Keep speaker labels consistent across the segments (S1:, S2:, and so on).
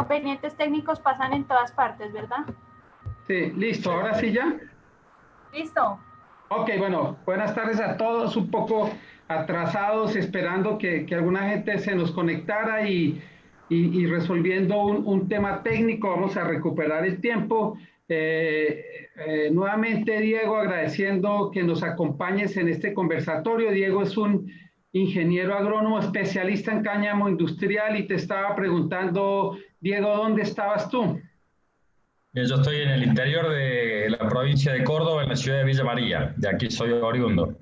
S1: inconvenientes técnicos pasan en todas partes, ¿verdad?
S2: Sí, listo, ahora sí ya.
S1: Listo.
S2: Ok, bueno, buenas tardes a todos, un poco atrasados, esperando que alguna gente se nos conectara y resolviendo un tema técnico, vamos a recuperar el tiempo. Nuevamente, Diego, agradeciendo que nos acompañes en este conversatorio. Diego es un ingeniero agrónomo especialista en cáñamo industrial y te estaba preguntando, Diego, ¿dónde estabas tú?
S3: Yo estoy en el interior de la provincia de Córdoba, en la ciudad de Villa María. De aquí soy oriundo.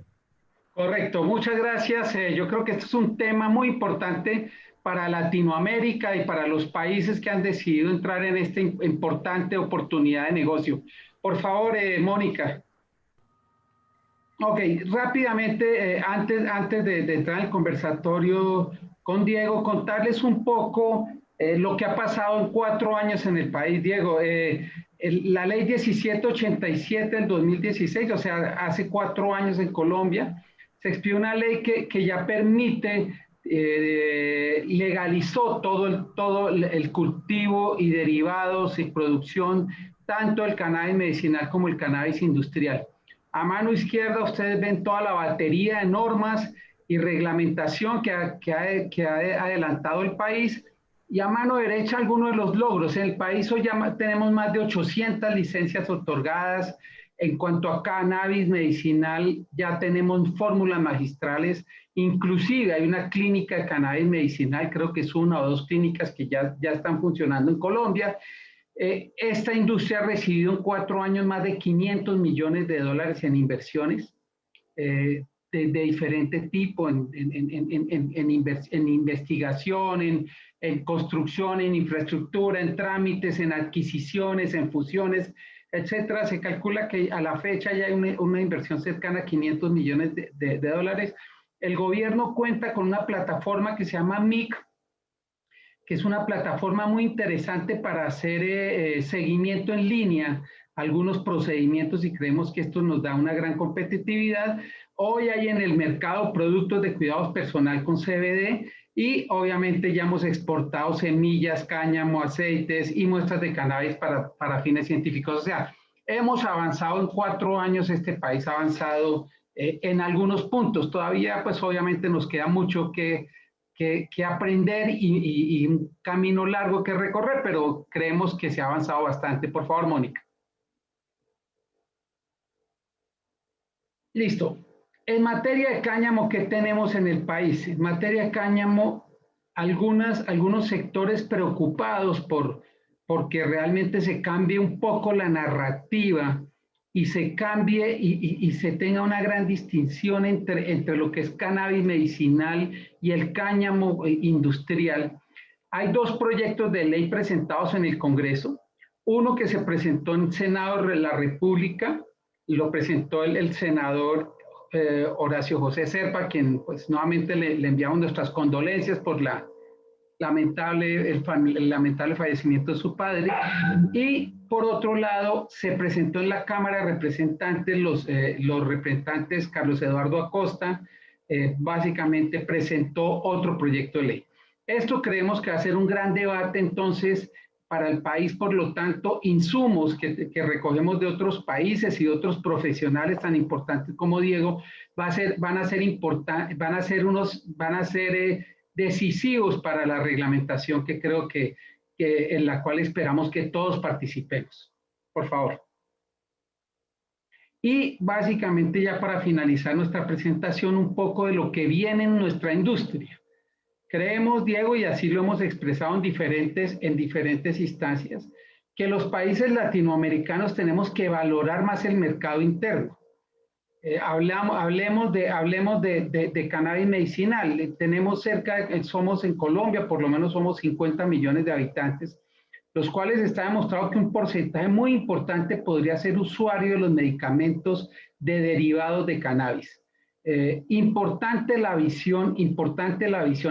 S2: Correcto, muchas gracias. Yo creo que este es un tema muy importante para Latinoamérica y para los países que han decidido entrar en esta importante oportunidad de negocio. Por favor, Mónica. Ok, rápidamente, antes de entrar al conversatorio con Diego, contarles un poco lo que ha pasado en 4 años en el país. Diego, la ley 1787 del 2016, o sea, hace 4 años en Colombia, se expidió una ley que ya permite, legalizó todo el cultivo y derivados y producción, tanto el cannabis medicinal como el cannabis industrial. A mano izquierda ustedes ven toda la batería de normas y reglamentación que ha adelantado el país, y a mano derecha algunos de los logros. En el país hoy ya tenemos más de 800 licencias otorgadas. En cuanto a cannabis medicinal, ya tenemos fórmulas magistrales. Inclusive hay una clínica de cannabis medicinal, creo que es una o dos clínicas que ya están funcionando en Colombia. Esta industria ha recibido en 4 años más de 500 millones de dólares en inversiones de diferente tipo, en investigación, en construcción, en infraestructura, en trámites, en adquisiciones, en fusiones, etcétera. Se calcula que a la fecha ya hay una inversión cercana a 500 millones de dólares. El gobierno cuenta con una plataforma que se llama MIC, que es una plataforma muy interesante para hacer seguimiento en línea a algunos procedimientos, y creemos que esto nos da una gran competitividad. Hoy hay en el mercado productos de cuidados personal con CBD, y obviamente ya hemos exportado semillas, cáñamo, aceites y muestras de cannabis para fines científicos. O sea, hemos avanzado en 4 años, este país ha avanzado en algunos puntos. Todavía, pues obviamente nos queda mucho que aprender y un camino largo que recorrer, pero creemos que se ha avanzado bastante. Por favor, Mónica. Listo. En materia de cáñamo, ¿qué tenemos en el país? En materia de cáñamo, algunos sectores preocupados porque realmente se cambie un poco la narrativa y se cambie y se tenga una gran distinción entre lo que es cannabis medicinal y el cáñamo industrial. Hay dos proyectos de ley presentados en el Congreso. Uno que se presentó en el Senado de la República, y lo presentó el senador Horacio José Serpa, quien pues nuevamente le enviamos nuestras condolencias por el lamentable fallecimiento de su padre. Y por otro lado, se presentó en la Cámara de Representantes los representantes Carlos Eduardo Acosta, básicamente presentó otro proyecto de ley. Esto creemos que va a ser un gran debate entonces para el país. Por lo tanto, insumos que recogemos de otros países y de otros profesionales tan importantes como Diego van a ser decisivos para la reglamentación, que creo que en la cual esperamos que todos participemos. Por favor. Y básicamente, ya para finalizar nuestra presentación, un poco de lo que viene en nuestra industria. Creemos, Diego, y así lo hemos expresado en diferentes instancias, que los países latinoamericanos tenemos que valorar más el mercado interno. Hablemos de cannabis medicinal. Somos en Colombia, por lo menos somos 50 millones de habitantes, los cuales está demostrado que un porcentaje muy importante podría ser usuario de los medicamentos de derivados de cannabis. Importante la visión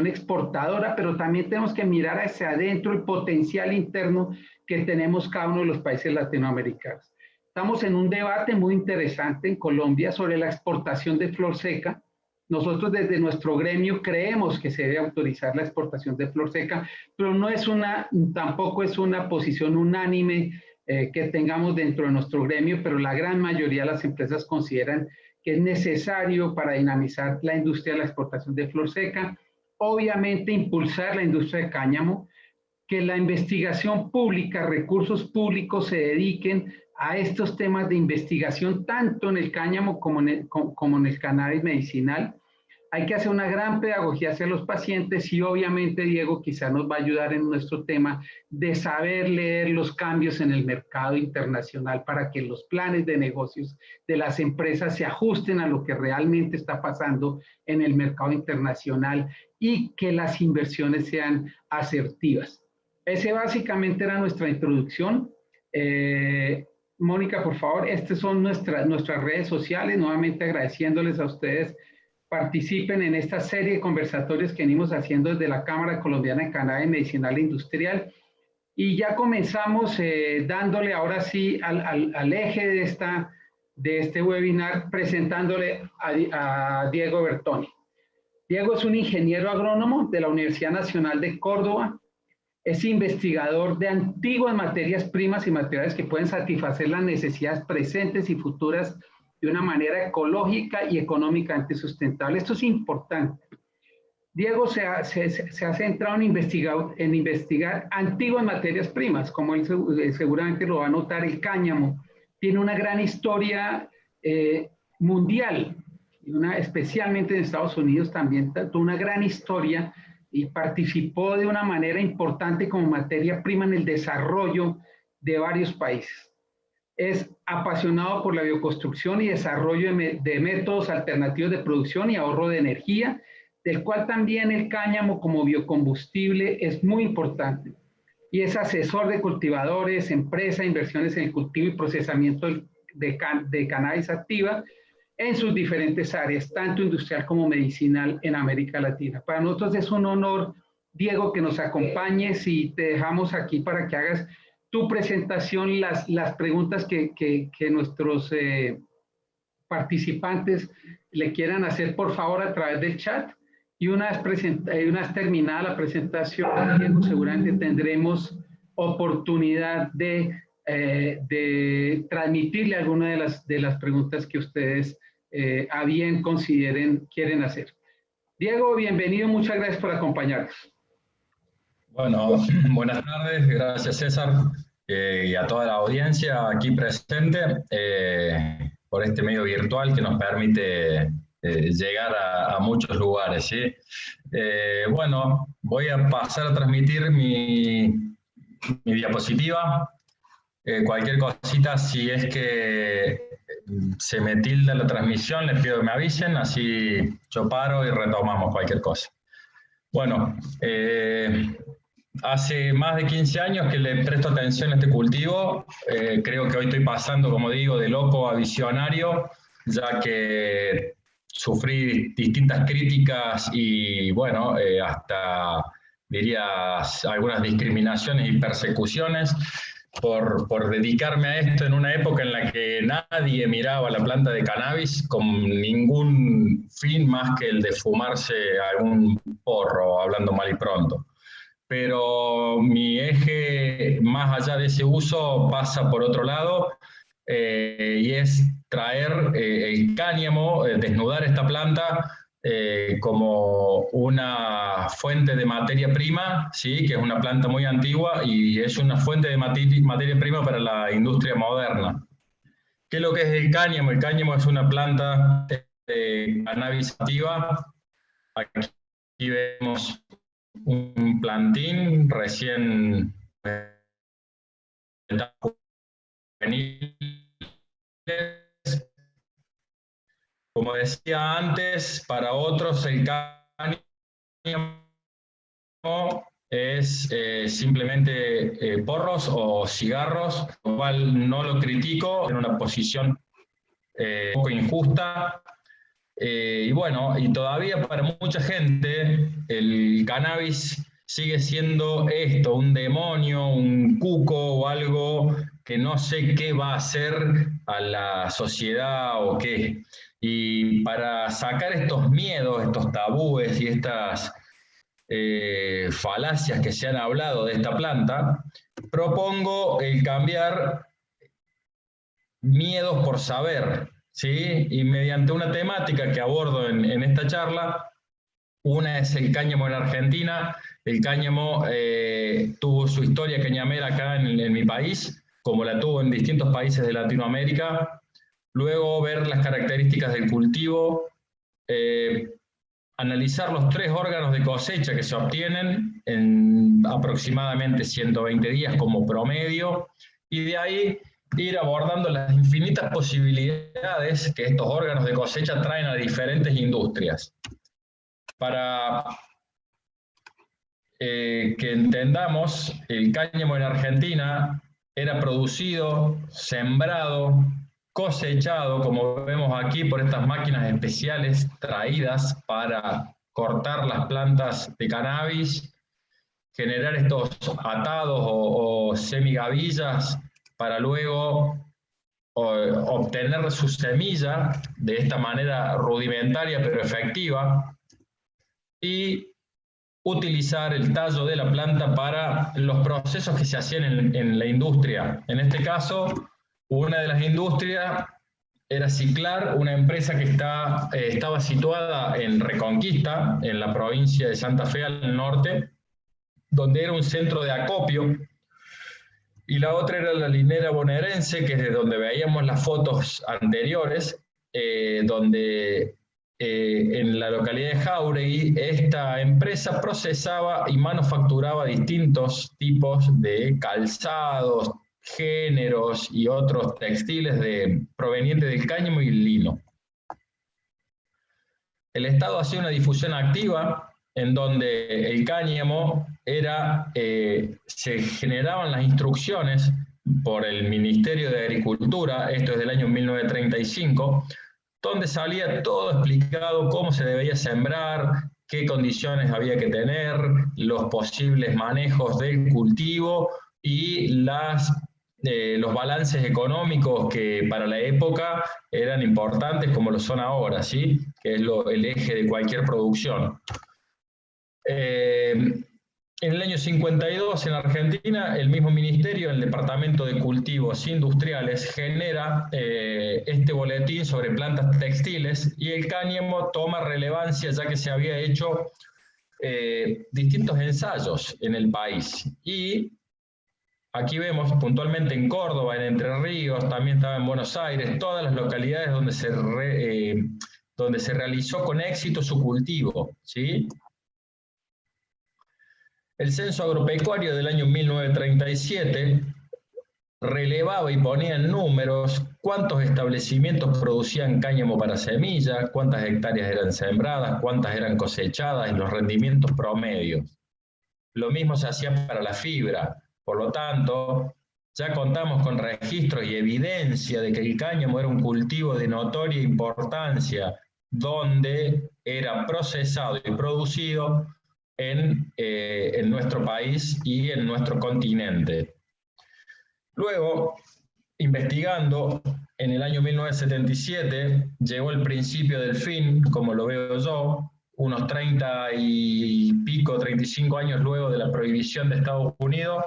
S2: exportadora, pero también tenemos que mirar hacia adentro el potencial interno que tenemos cada uno de los países latinoamericanos. Estamos en un debate muy interesante en Colombia sobre la exportación de flor seca. Nosotros desde nuestro gremio creemos que se debe autorizar la exportación de flor seca, pero no es tampoco es una posición unánime que tengamos dentro de nuestro gremio, pero la gran mayoría de las empresas consideran que es necesario para dinamizar la industria de la exportación de flor seca, obviamente impulsar la industria de cáñamo, que la investigación pública, recursos públicos se dediquen a estos temas de investigación, tanto en el cáñamo como en el cannabis medicinal. Hay que hacer una gran pedagogía hacia los pacientes y obviamente Diego quizá nos va a ayudar en nuestro tema de saber leer los cambios en el mercado internacional para que los planes de negocios de las empresas se ajusten a lo que realmente está pasando en el mercado internacional y que las inversiones sean asertivas. Ese básicamente era nuestra introducción. Mónica, por favor, estas son nuestras redes sociales, nuevamente agradeciéndoles a ustedes participen en esta serie de conversatorios que venimos haciendo desde la Cámara Colombiana de Cannabis Medicinal e Industrial. Y ya comenzamos dándole ahora sí al eje de este webinar, presentándole a Diego Bertoni. Diego es un ingeniero agrónomo de la Universidad Nacional de Córdoba, es investigador de antiguas materias primas y materiales que pueden satisfacer las necesidades presentes y futuras de una manera ecológica y económicamente sustentable. Esto es importante. Diego se ha centrado en investigar antiguas materias primas, como él seguramente lo va a notar, el cáñamo. Tiene una gran historia mundial, especialmente en Estados Unidos también, tuvo una gran historia y participó de una manera importante como materia prima en el desarrollo de varios países. Es apasionado por la bioconstrucción y desarrollo de métodos alternativos de producción y ahorro de energía, del cual también el cáñamo como biocombustible es muy importante. Y es asesor de cultivadores, empresa, inversiones en el cultivo y procesamiento de cannabis sativa en sus diferentes áreas, tanto industrial como medicinal en América Latina. Para nosotros es un honor, Diego, que nos acompañes y te dejamos aquí para que hagas tu presentación, las preguntas que nuestros participantes le quieran hacer, por favor, a través del chat. Y una vez terminada la presentación, Diego, seguramente tendremos oportunidad de transmitirle algunas de las preguntas que ustedes a bien quieren hacer. Diego, bienvenido, muchas gracias por acompañarnos.
S3: Bueno, buenas tardes, gracias César y a toda la audiencia aquí presente por este medio virtual que nos permite llegar a muchos lugares, ¿sí? Bueno, voy a pasar a transmitir mi diapositiva. Cualquier cosita, si es que se me tilda la transmisión, les pido que me avisen, así yo paro y retomamos cualquier cosa. Bueno, hace más de 15 años que le presto atención a este cultivo. Creo que hoy estoy pasando, como digo, de loco a visionario, ya que sufrí distintas críticas y, bueno, hasta, diría, algunas discriminaciones y persecuciones por dedicarme a esto en una época en la que nadie miraba la planta de cannabis con ningún fin más que el de fumarse algún porro, hablando mal y pronto. Pero mi eje, más allá de ese uso, pasa por otro lado, y es traer el cáñamo, desnudar esta planta como una fuente de materia prima, ¿sí? Que es una planta muy antigua y es una fuente de materia prima para la industria moderna. ¿Qué es lo que es el cáñamo? El cáñamo es una planta de cannabis sativa. Aquí vemos un plantín recién como decía antes, para otros el cáñamo es simplemente porros o cigarros, lo cual no lo critico, en una posición un poco injusta. Y bueno, y todavía para mucha gente el cannabis sigue siendo esto, un demonio, un cuco o algo que no sé qué va a hacer a la sociedad o qué. Y para sacar estos miedos, estos tabúes y estas falacias que se han hablado de esta planta, propongo el cambiar miedos por saber, ¿sí? Y mediante una temática que abordo en esta charla, una es el cáñamo en Argentina. El cáñamo tuvo su historia cañamera acá en mi país, como la tuvo en distintos países de Latinoamérica. Luego ver las características del cultivo, analizar los 3 órganos de cosecha que se obtienen en aproximadamente 120 días como promedio, y de ahí ir abordando las infinitas posibilidades que estos órganos de cosecha traen a diferentes industrias. Para que entendamos, el cáñamo en Argentina era producido, sembrado, cosechado, como vemos aquí, por estas máquinas especiales traídas para cortar las plantas de cannabis, generar estos atados o semigavillas para luego obtener su semilla de esta manera rudimentaria pero efectiva, y utilizar el tallo de la planta para los procesos que se hacían en la industria. En este caso, una de las industrias era Ciclar, una empresa que estaba situada en Reconquista, en la provincia de Santa Fe al norte, donde era un centro de acopio. Y la otra era la Linera Bonaerense, que es de donde veíamos las fotos anteriores, donde en la localidad de Jáuregui, esta empresa procesaba y manufacturaba distintos tipos de calzados, géneros y otros textiles provenientes del cáñamo y el lino. El Estado hacía una difusión activa en donde el cáñamo se generaban las instrucciones por el Ministerio de Agricultura, esto es del año 1935, donde salía todo explicado cómo se debía sembrar, qué condiciones había que tener, los posibles manejos del cultivo y los balances económicos que para la época eran importantes como lo son ahora, ¿sí? Que es el eje de cualquier producción. En el año 52, en Argentina, el mismo ministerio, el Departamento de Cultivos Industriales, genera este boletín sobre plantas textiles, y el cáñamo toma relevancia ya que se había hecho distintos ensayos en el país. Y aquí vemos puntualmente en Córdoba, en Entre Ríos, también estaba en Buenos Aires, todas las localidades donde se realizó con éxito su cultivo, ¿sí? El censo agropecuario del año 1937 relevaba y ponía en números cuántos establecimientos producían cáñamo para semilla, cuántas hectáreas eran sembradas, cuántas eran cosechadas y los rendimientos promedios. Lo mismo se hacía para la fibra. Por lo tanto, ya contamos con registros y evidencia de que el cáñamo era un cultivo de notoria importancia, donde era procesado y producido en nuestro país y en nuestro continente. Luego, investigando, en el año 1977 llegó el principio del fin, como lo veo yo, unos 30 y pico, 35 años luego de la prohibición de Estados Unidos,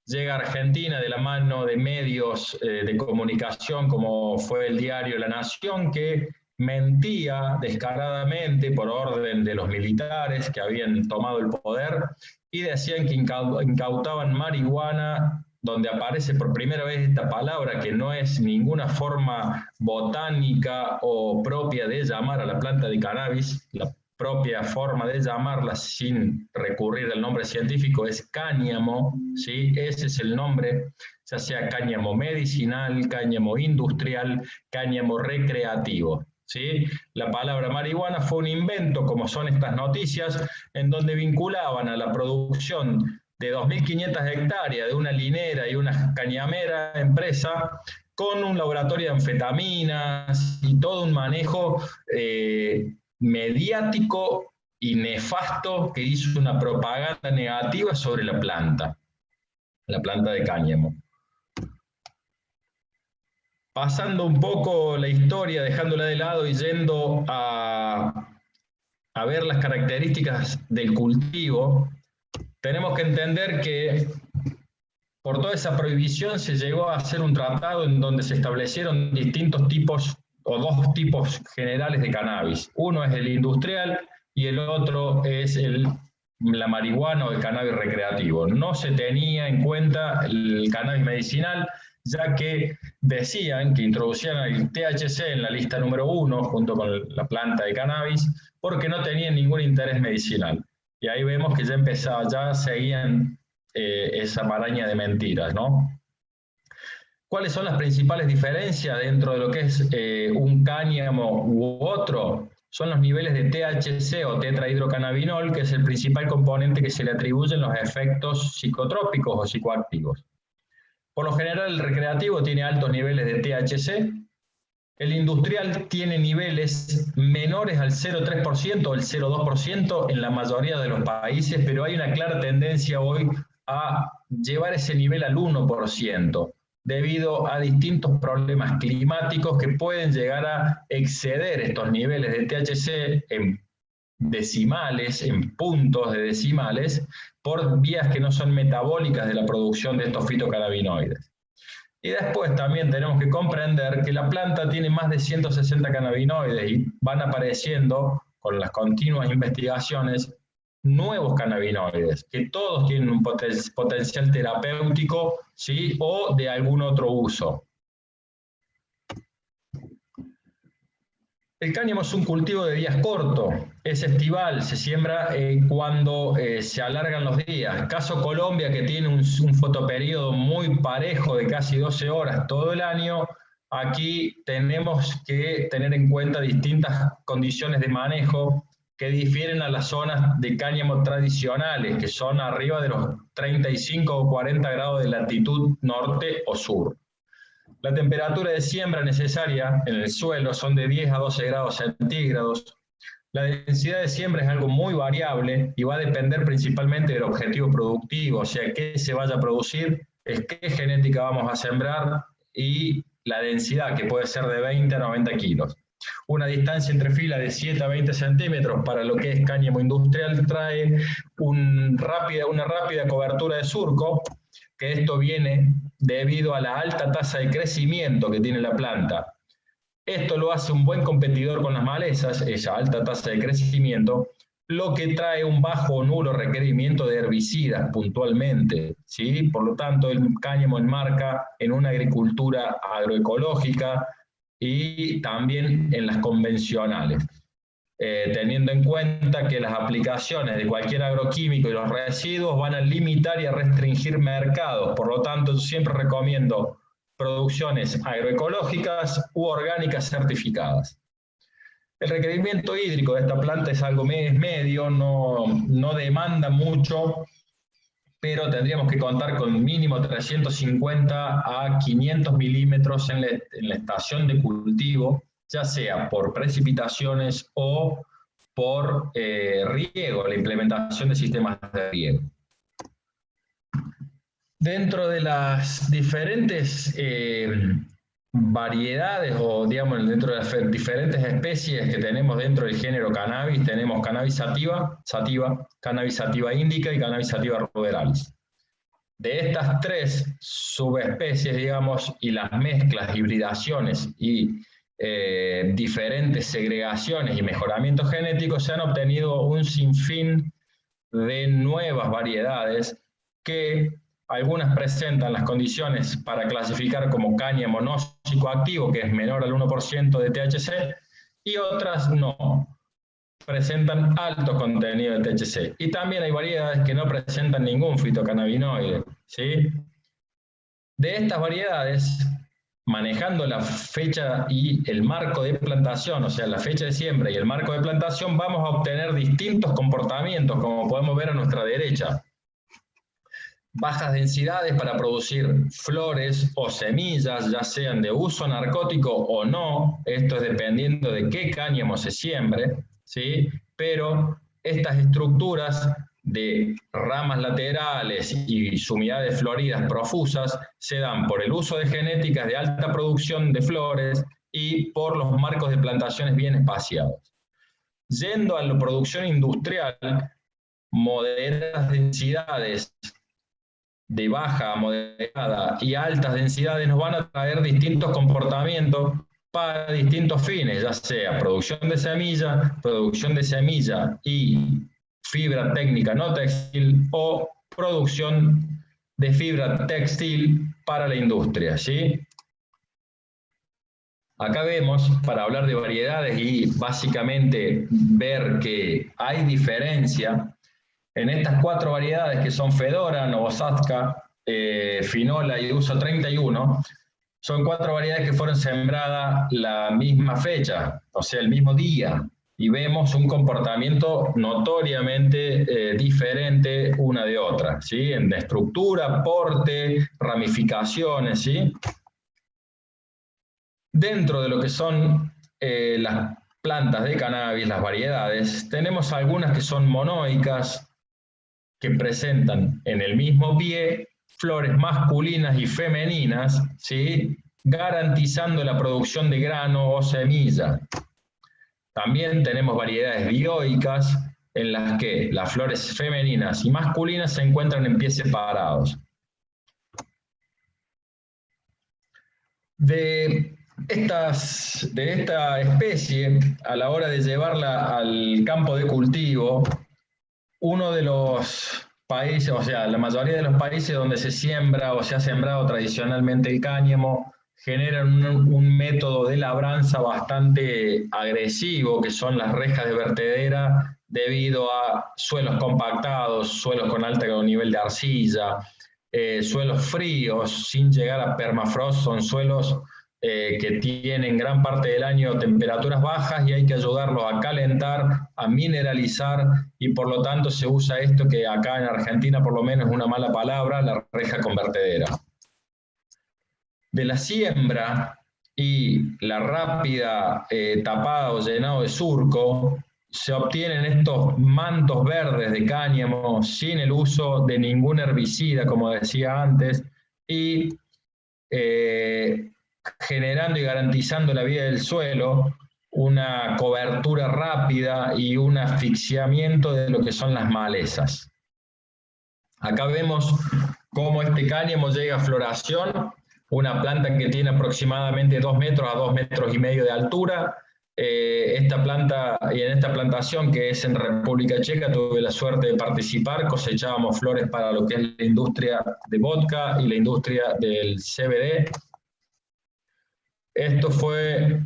S3: llega a Argentina de la mano de medios de comunicación como fue el diario La Nación, que mentía descaradamente por orden de los militares que habían tomado el poder, y decían que incautaban marihuana, donde aparece por primera vez esta palabra que no es ninguna forma botánica o propia de llamar a la planta de cannabis. La propia forma de llamarla sin recurrir al nombre científico es cáñamo, ¿sí? Ese es el nombre, ya sea cáñamo medicinal, cáñamo industrial, cáñamo recreativo, ¿sí? La palabra marihuana fue un invento, como son estas noticias, en donde vinculaban a la producción de 2.500 hectáreas de una linera y una cañamera empresa con un laboratorio de anfetaminas y todo un manejo mediático y nefasto que hizo una propaganda negativa sobre la planta de cáñamo. pasando un poco la historia, dejándola de lado y yendo a ver las características del cultivo, tenemos que entender que por toda esa prohibición se llegó a hacer un tratado en donde se establecieron distintos tipos o dos tipos generales de cannabis. Uno es el industrial y el otro es la marihuana o el cannabis recreativo. No se tenía en cuenta el cannabis medicinal, ya que decían que introducían el THC en la lista número 1 junto con la planta de cannabis porque no tenían ningún interés medicinal. Y ahí vemos que ya seguían esa maraña de mentiras, ¿no? ¿Cuáles son las principales diferencias dentro de lo que es un cáñamo u otro? Son los niveles de THC o tetrahidrocannabinol, que es el principal componente que se le atribuyen los efectos psicotrópicos o psicoactivos. Por lo general, el recreativo tiene altos niveles de THC, el industrial tiene niveles menores al 0,3% o el 0,2% en la mayoría de los países, pero hay una clara tendencia hoy a llevar ese nivel al 1%, debido a distintos problemas climáticos que pueden llegar a exceder estos niveles de THC en decimales, en puntos de decimales, por vías que no son metabólicas de la producción de estos fitocannabinoides. Y después también tenemos que comprender que la planta tiene más de 160 cannabinoides y van apareciendo con las continuas investigaciones nuevos cannabinoides, que todos tienen un potencial terapéutico, ¿sí? O de algún otro uso. El cáñamo es un cultivo de días cortos, es estival, se siembra cuando se alargan los días. Caso Colombia, que tiene un fotoperíodo muy parejo de casi 12 horas todo el año, aquí tenemos que tener en cuenta distintas condiciones de manejo que difieren a las zonas de cáñamo tradicionales, que son arriba de los 35 o 40 grados de latitud norte o sur. La temperatura de siembra necesaria en el suelo son de 10 a 12 grados centígrados. La densidad de siembra es algo muy variable y va a depender principalmente del objetivo productivo, o sea, qué se vaya a producir, es qué genética vamos a sembrar y la densidad, que puede ser de 20 a 90 kilos. Una distancia entre filas de 7 a 20 centímetros para lo que es cáñamo industrial trae una rápida cobertura de surco, que esto viene debido a la alta tasa de crecimiento que tiene la planta. Esto lo hace un buen competidor con las malezas, esa alta tasa de crecimiento, lo que trae un bajo o nulo requerimiento de herbicidas puntualmente, ¿sí? Por lo tanto, el cáñamo enmarca en una agricultura agroecológica y también en las convencionales. Teniendo en cuenta que las aplicaciones de cualquier agroquímico y los residuos van a limitar y a restringir mercados. Por lo tanto, yo siempre recomiendo producciones agroecológicas u orgánicas certificadas. El requerimiento hídrico de esta planta es algo medio, no demanda mucho, pero tendríamos que contar con mínimo 350 a 500 milímetros en la estación de cultivo, ya sea por precipitaciones o por riego, la implementación de sistemas de riego. Dentro de las diferentes variedades o digamos dentro de las diferentes especies que tenemos dentro del género cannabis, tenemos cannabis sativa, cannabis sativa indica y cannabis sativa ruderalis. De estas tres subespecies, digamos, y las mezclas, hibridaciones y diferentes segregaciones y mejoramientos genéticos, se han obtenido un sinfín de nuevas variedades que algunas presentan las condiciones para clasificar como cáñamo no psicoactivo, que es menor al 1% de THC, y otras no, presentan altos contenidos de THC. Y también hay variedades que no presentan ningún fitocannabinoide, ¿sí? De estas variedades, manejando la fecha y el marco de plantación, o sea, la fecha de siembra y el marco de plantación, vamos a obtener distintos comportamientos, como podemos ver a nuestra derecha. Bajas densidades para producir flores o semillas, ya sean de uso narcótico o no, esto es dependiendo de qué cáñamo se siembre, ¿sí? Pero estas estructuras de ramas laterales y sumidades floridas profusas se dan por el uso de genéticas de alta producción de flores y por los marcos de plantaciones bien espaciados. Yendo a la producción industrial, moderadas densidades de baja, moderada y altas densidades nos van a traer distintos comportamientos para distintos fines, ya sea producción de semilla y fibra técnica no textil o producción de fibra textil para la industria, ¿sí? Acá vemos, para hablar de variedades y básicamente ver que hay diferencia en estas 4 variedades que son Fedora, Novosadka, Finola y USA 31, son 4 variedades que fueron sembradas la misma fecha, o sea, el mismo día, y vemos un comportamiento notoriamente diferente una de otra, ¿sí? En estructura, porte, ramificaciones, ¿sí? Dentro de lo que son las plantas de cannabis, las variedades, tenemos algunas que son monoicas, que presentan en el mismo pie flores masculinas y femeninas, ¿sí? Garantizando la producción de grano o semilla. También tenemos variedades dioicas en las que las flores femeninas y masculinas se encuentran en pies separados. De esta especie, a la hora de llevarla al campo de cultivo, uno de los países, o sea, la mayoría de los países donde se siembra o se ha sembrado tradicionalmente el cáñamo, generan un método de labranza bastante agresivo, que son las rejas de vertedera, debido a suelos compactados, suelos con alto nivel de arcilla, suelos fríos, sin llegar a permafrost, son suelos que tienen gran parte del año temperaturas bajas y hay que ayudarlos a calentar, a mineralizar, y por lo tanto se usa esto que acá en Argentina por lo menos es una mala palabra, la reja con vertedera. De la siembra y la rápida tapada o llenado de surco, se obtienen estos mantos verdes de cáñamo sin el uso de ningún herbicida, como decía antes, y generando y garantizando la vida del suelo, una cobertura rápida y un asfixiamiento de lo que son las malezas. Acá vemos cómo este cáñamo llega a floración, una planta que tiene aproximadamente 2 metros a 2 metros y medio de altura. Esta planta, y en esta plantación que es en República Checa, tuve la suerte de participar, cosechábamos flores para lo que es la industria de vodka y la industria del CBD. Esto fue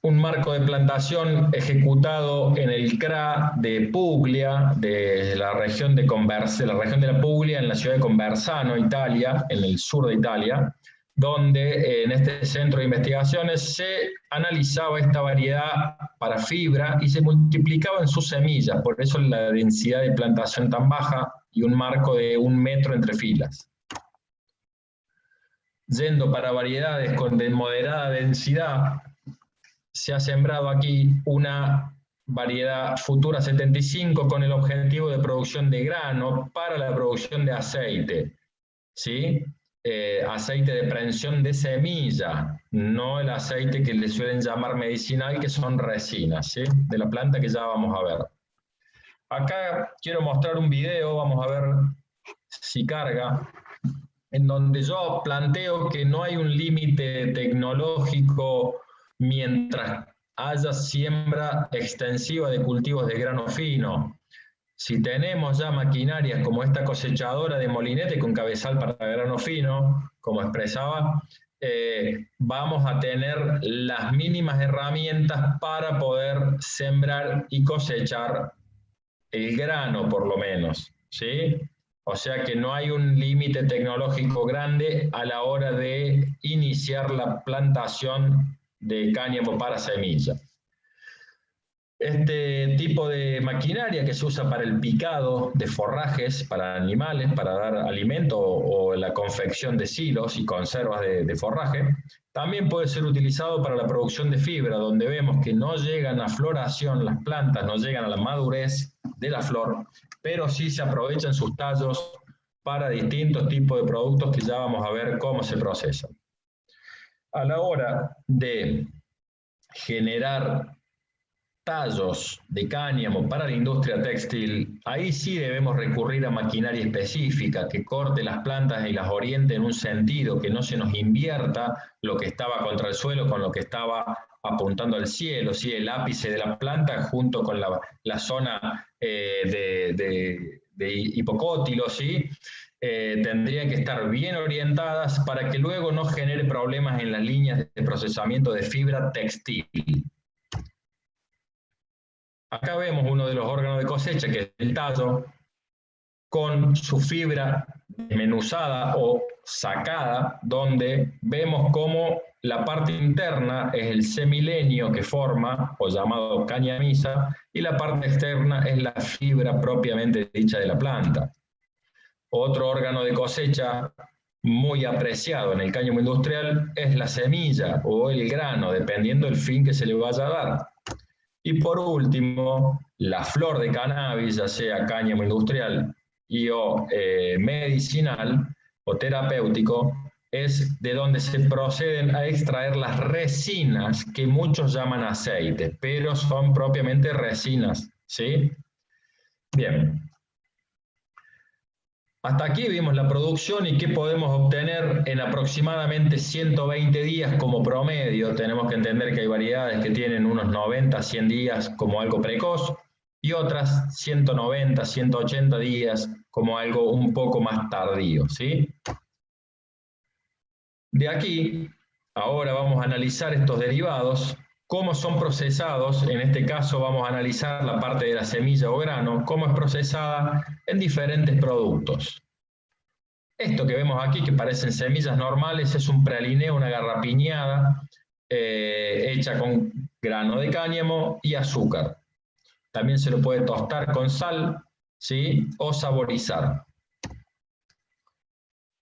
S3: un marco de plantación ejecutado en el CRA de Puglia, de la región de la Puglia, en la ciudad de Conversano, Italia, en el sur de Italia, donde en este centro de investigaciones se analizaba esta variedad para fibra y se multiplicaba en sus semillas, por eso la densidad de plantación tan baja y un marco de 1 metro entre filas. Yendo para variedades con moderada densidad, se ha sembrado aquí una variedad Futura 75 con el objetivo de producción de grano para la producción de aceite, ¿sí? Aceite de prensión de semilla, no el aceite que le suelen llamar medicinal, que son resinas, ¿sí? De la planta, que ya vamos a ver. Acá quiero mostrar un video, vamos a ver si carga, en donde yo planteo que no hay un límite tecnológico mientras haya siembra extensiva de cultivos de grano fino. Si tenemos ya maquinarias como esta cosechadora de molinete con cabezal para grano fino, como expresaba, vamos a tener las mínimas herramientas para poder sembrar y cosechar el grano, por lo menos, ¿sí? O sea que no hay un límite tecnológico grande a la hora de iniciar la plantación de cáñamo para semilla. Este tipo de maquinaria que se usa para el picado de forrajes para animales, para dar alimento o la confección de silos y conservas de forraje, también puede ser utilizado para la producción de fibra, donde vemos que no llegan a floración las plantas, no llegan a la madurez de la flor, pero sí se aprovechan sus tallos para distintos tipos de productos que ya vamos a ver cómo se procesan. A la hora de generar tallos de cáñamo para la industria textil, ahí sí debemos recurrir a maquinaria específica que corte las plantas y las oriente en un sentido, que no se nos invierta lo que estaba contra el suelo con lo que estaba apuntando al cielo, ¿sí? El ápice de la planta junto con la zona de hipocótilo, ¿sí? Tendrían que estar bien orientadas para que luego no genere problemas en las líneas de procesamiento de fibra textil. Acá vemos uno de los órganos de cosecha, que es el tallo, con su fibra desmenuzada o sacada, donde vemos cómo la parte interna es el semilenio que forma, o llamado cañamisa, y la parte externa es la fibra propiamente dicha de la planta. Otro órgano de cosecha muy apreciado en el cáñamo industrial es la semilla o el grano, dependiendo del fin que se le vaya a dar. Y por último, la flor de cannabis, ya sea cáñamo industrial o medicinal o terapéutico, es de donde se proceden a extraer las resinas que muchos llaman aceites, pero son propiamente resinas, ¿sí? Bien. Hasta aquí vimos la producción y qué podemos obtener en aproximadamente 120 días como promedio. Tenemos que entender que hay variedades que tienen unos 90, 100 días como algo precoz y otras 190, 180 días como algo un poco más tardío, ¿sí? De aquí, ahora vamos a analizar estos derivados, cómo son procesados. En este caso vamos a analizar la parte de la semilla o grano, cómo es procesada en diferentes productos. Esto que vemos aquí, que parecen semillas normales, es un pralineo, una garrapiñada hecha con grano de cáñamo y azúcar. También se lo puede tostar con sal, ¿sí? O saborizar.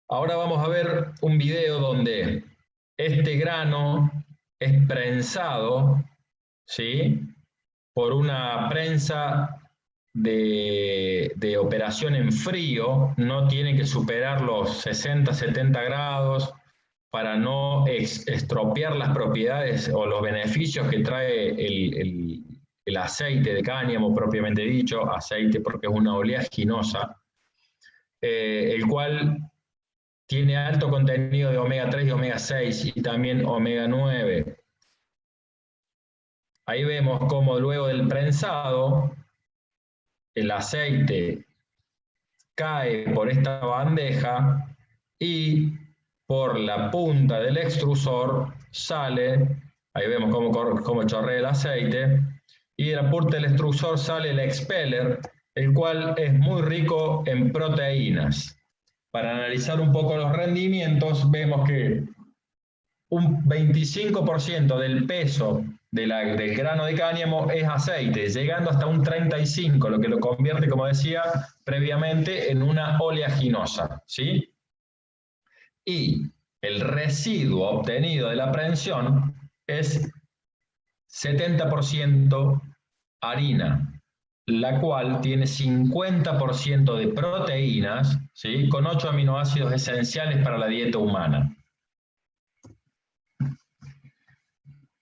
S3: Ahora vamos a ver un video donde este grano es prensado, ¿sí? Por una prensa de operación en frío. No tiene que superar los 60, 70 grados para no estropear las propiedades o los beneficios que trae el aceite de cáñamo propiamente dicho, aceite porque es una oleaginosa, el cual tiene alto contenido de omega 3 y omega 6 y también omega 9. Ahí vemos cómo luego del prensado el aceite cae por esta bandeja y por la punta del extrusor sale, ahí vemos cómo chorrea el aceite, y de la punta del extrusor sale el expeller, el cual es muy rico en proteínas. Para analizar un poco los rendimientos, vemos que un 25% del peso del grano de cáñamo es aceite, llegando hasta un 35%, lo que lo convierte, como decía previamente, en una oleaginosa, ¿sí? Y el residuo obtenido de la prensión es 70% harina, la cual tiene 50% de proteínas, ¿sí? Con 8 aminoácidos esenciales para la dieta humana.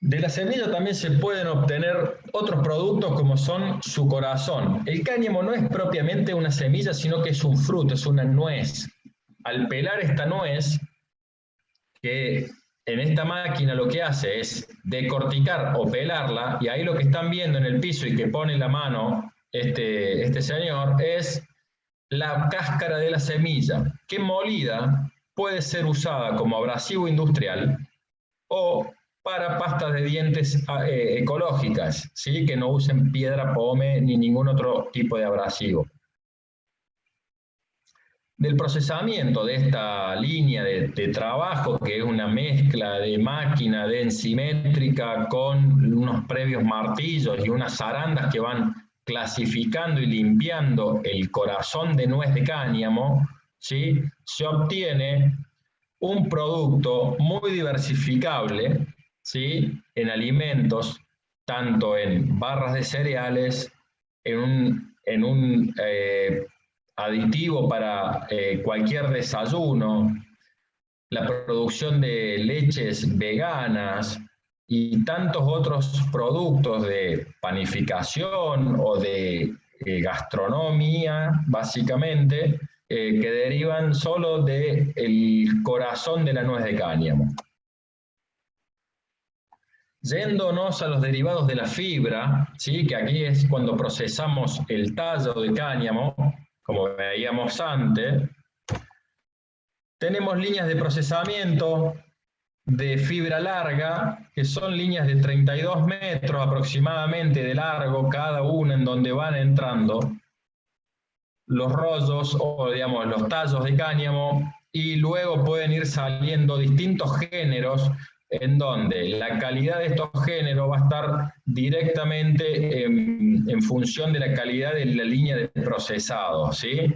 S3: De la semilla también se pueden obtener otros productos como son su corazón. El cáñamo no es propiamente una semilla, sino que es un fruto, es una nuez. Al pelar esta nuez, que en esta máquina lo que hace es decorticar o pelarla, y ahí lo que están viendo en el piso y que pone la mano este señor es la cáscara de la semilla, que molida puede ser usada como abrasivo industrial o para pastas de dientes ecológicas, ¿sí? Que no usen piedra pómez ni ningún otro tipo de abrasivo. Del procesamiento de esta línea de trabajo, que es una mezcla de máquina densimétrica con unos previos martillos y unas zarandas que van clasificando y limpiando el corazón de nuez de cáñamo, ¿sí? Se obtiene un producto muy diversificable, ¿sí? En alimentos, tanto en barras de cereales, en en un aditivo para cualquier desayuno, la producción de leches veganas y tantos otros productos de panificación o de gastronomía, básicamente, que derivan solo del corazón de la nuez de cáñamo. Yéndonos a los derivados de la fibra, ¿sí? Que aquí es cuando procesamos el tallo de cáñamo, como veíamos antes, tenemos líneas de procesamiento de fibra larga, que son líneas de 32 metros aproximadamente de largo, cada una en donde van entrando los rollos o digamos los tallos de cáñamo, y luego pueden ir saliendo distintos géneros en donde la calidad de estos géneros va a estar directamente en función de la calidad de la línea de procesado, ¿sí?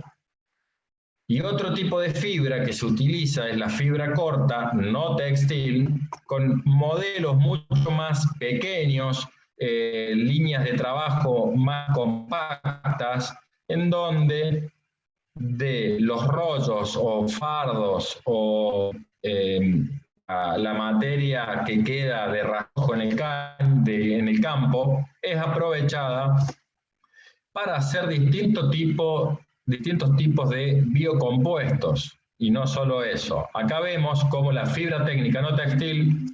S3: Y otro tipo de fibra que se utiliza es la fibra corta, no textil, con modelos mucho más pequeños, líneas de trabajo más compactas, en donde de los rollos o fardos o la materia que queda de rasgo en el campo es aprovechada para hacer distintos tipos de biocompuestos. Y no solo eso. Acá vemos cómo la fibra técnica no textil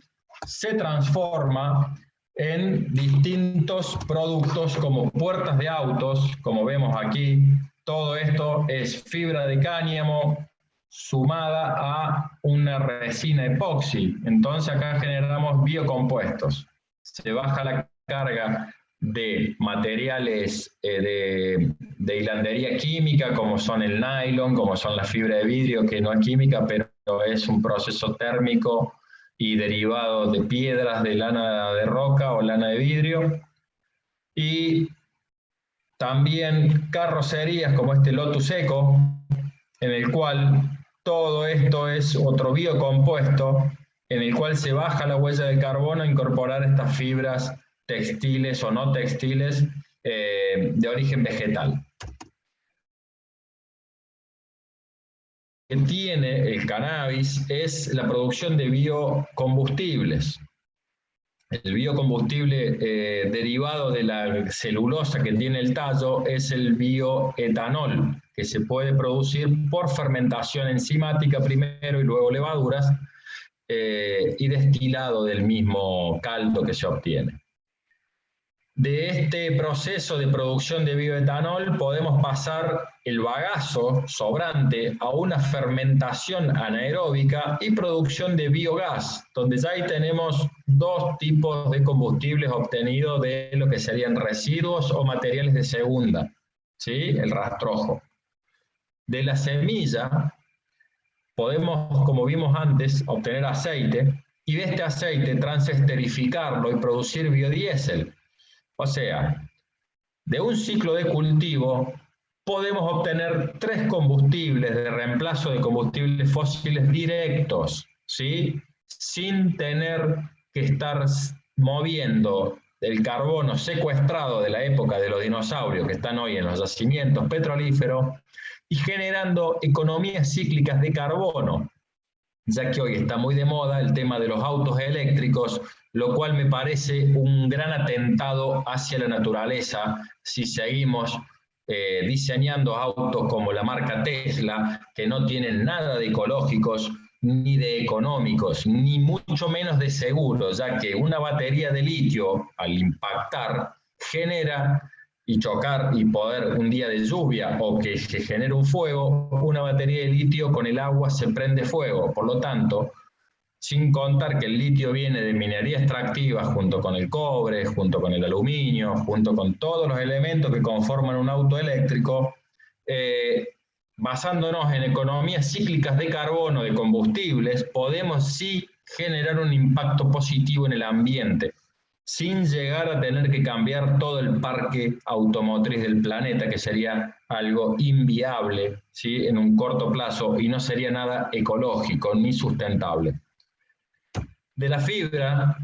S3: se transforma en distintos productos como puertas de autos, como vemos aquí. Todo esto es fibra de cáñamo sumada a una resina epoxi. Entonces acá generamos biocompuestos. Se baja la carga de materiales de hilandería química, como son el nylon, como son la fibra de vidrio, que no es química, pero es un proceso térmico y derivado de piedras, de lana de roca o lana de vidrio. Y también carrocerías como este Lotus Eco, en el cual todo esto es otro biocompuesto, en el cual se baja la huella de carbono a incorporar estas fibras textiles o no textiles de origen vegetal. Lo que tiene el cannabis es la producción de biocombustibles. El biocombustible derivado de la celulosa que tiene el tallo es el bioetanol, que se puede producir por fermentación enzimática primero y luego levaduras y destilado del mismo caldo que se obtiene. De este proceso de producción de bioetanol podemos pasar el bagazo sobrante a una fermentación anaeróbica y producción de biogás, donde ya ahí tenemos dos tipos de combustibles obtenidos de lo que serían residuos o materiales de segunda, ¿sí? El rastrojo. De la semilla podemos, como vimos antes, obtener aceite y de este aceite transesterificarlo y producir biodiesel. O sea, de un ciclo de cultivo podemos obtener 3 combustibles de reemplazo de combustibles fósiles directos, ¿sí? Sin tener que estar moviendo el carbono secuestrado de la época de los dinosaurios que están hoy en los yacimientos petrolíferos y generando economías cíclicas de carbono, ya que hoy está muy de moda el tema de los autos eléctricos, lo cual me parece un gran atentado hacia la naturaleza si seguimos diseñando autos como la marca Tesla, que no tienen nada de ecológicos, ni de económicos, ni mucho menos de seguros, ya que una batería de litio, al impactar, genera y chocar y poder un día de lluvia o que se genere un fuego, una batería de litio con el agua se prende fuego. Por lo tanto, sin contar que el litio viene de minería extractiva junto con el cobre, junto con el aluminio, junto con todos los elementos que conforman un auto eléctrico, basándonos en economías cíclicas de carbono, de combustibles, podemos sí generar un impacto positivo en el ambiente, sin llegar a tener que cambiar todo el parque automotriz del planeta, que sería algo inviable, ¿sí? En un corto plazo y no sería nada ecológico ni sustentable. De la fibra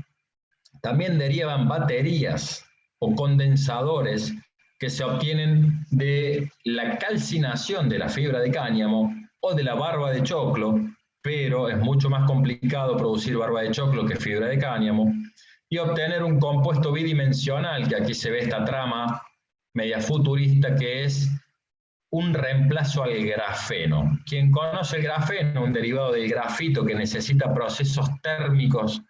S3: también derivan baterías o condensadores que se obtienen de la calcinación de la fibra de cáñamo o de la barba de choclo, pero es mucho más complicado producir barba de choclo que fibra de cáñamo, y obtener un compuesto bidimensional, que aquí se ve esta trama media futurista, que es un reemplazo al grafeno. Quien conoce el grafeno, un derivado del grafito que necesita procesos térmicos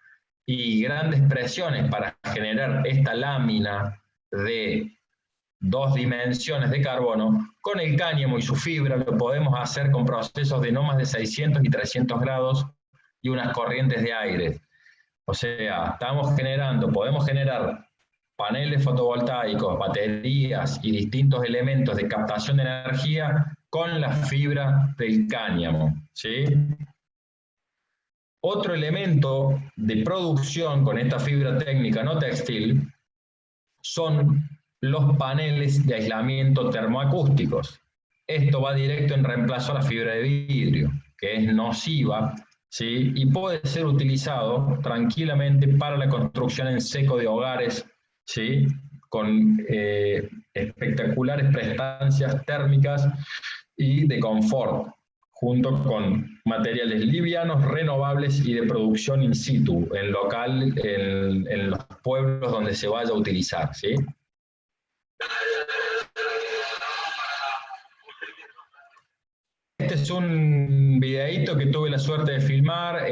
S3: y grandes presiones para generar esta lámina de 2 dimensiones de carbono, con el cáñamo y su fibra lo podemos hacer con procesos de no más de 600 y 300 grados y unas corrientes de aire. O sea, podemos generar paneles fotovoltaicos, baterías y distintos elementos de captación de energía con la fibra del cáñamo, ¿sí? Otro elemento de producción con esta fibra técnica no textil son los paneles de aislamiento termoacústicos. Esto va directo en reemplazo a la fibra de vidrio, que es nociva, ¿sí? Y puede ser utilizado tranquilamente para la construcción en seco de hogares, ¿sí? Con espectaculares prestancias térmicas y de confort, junto con materiales livianos, renovables y de producción in situ, en los pueblos donde se vaya a utilizar, ¿sí? Este es un videíto que tuve la suerte de filmar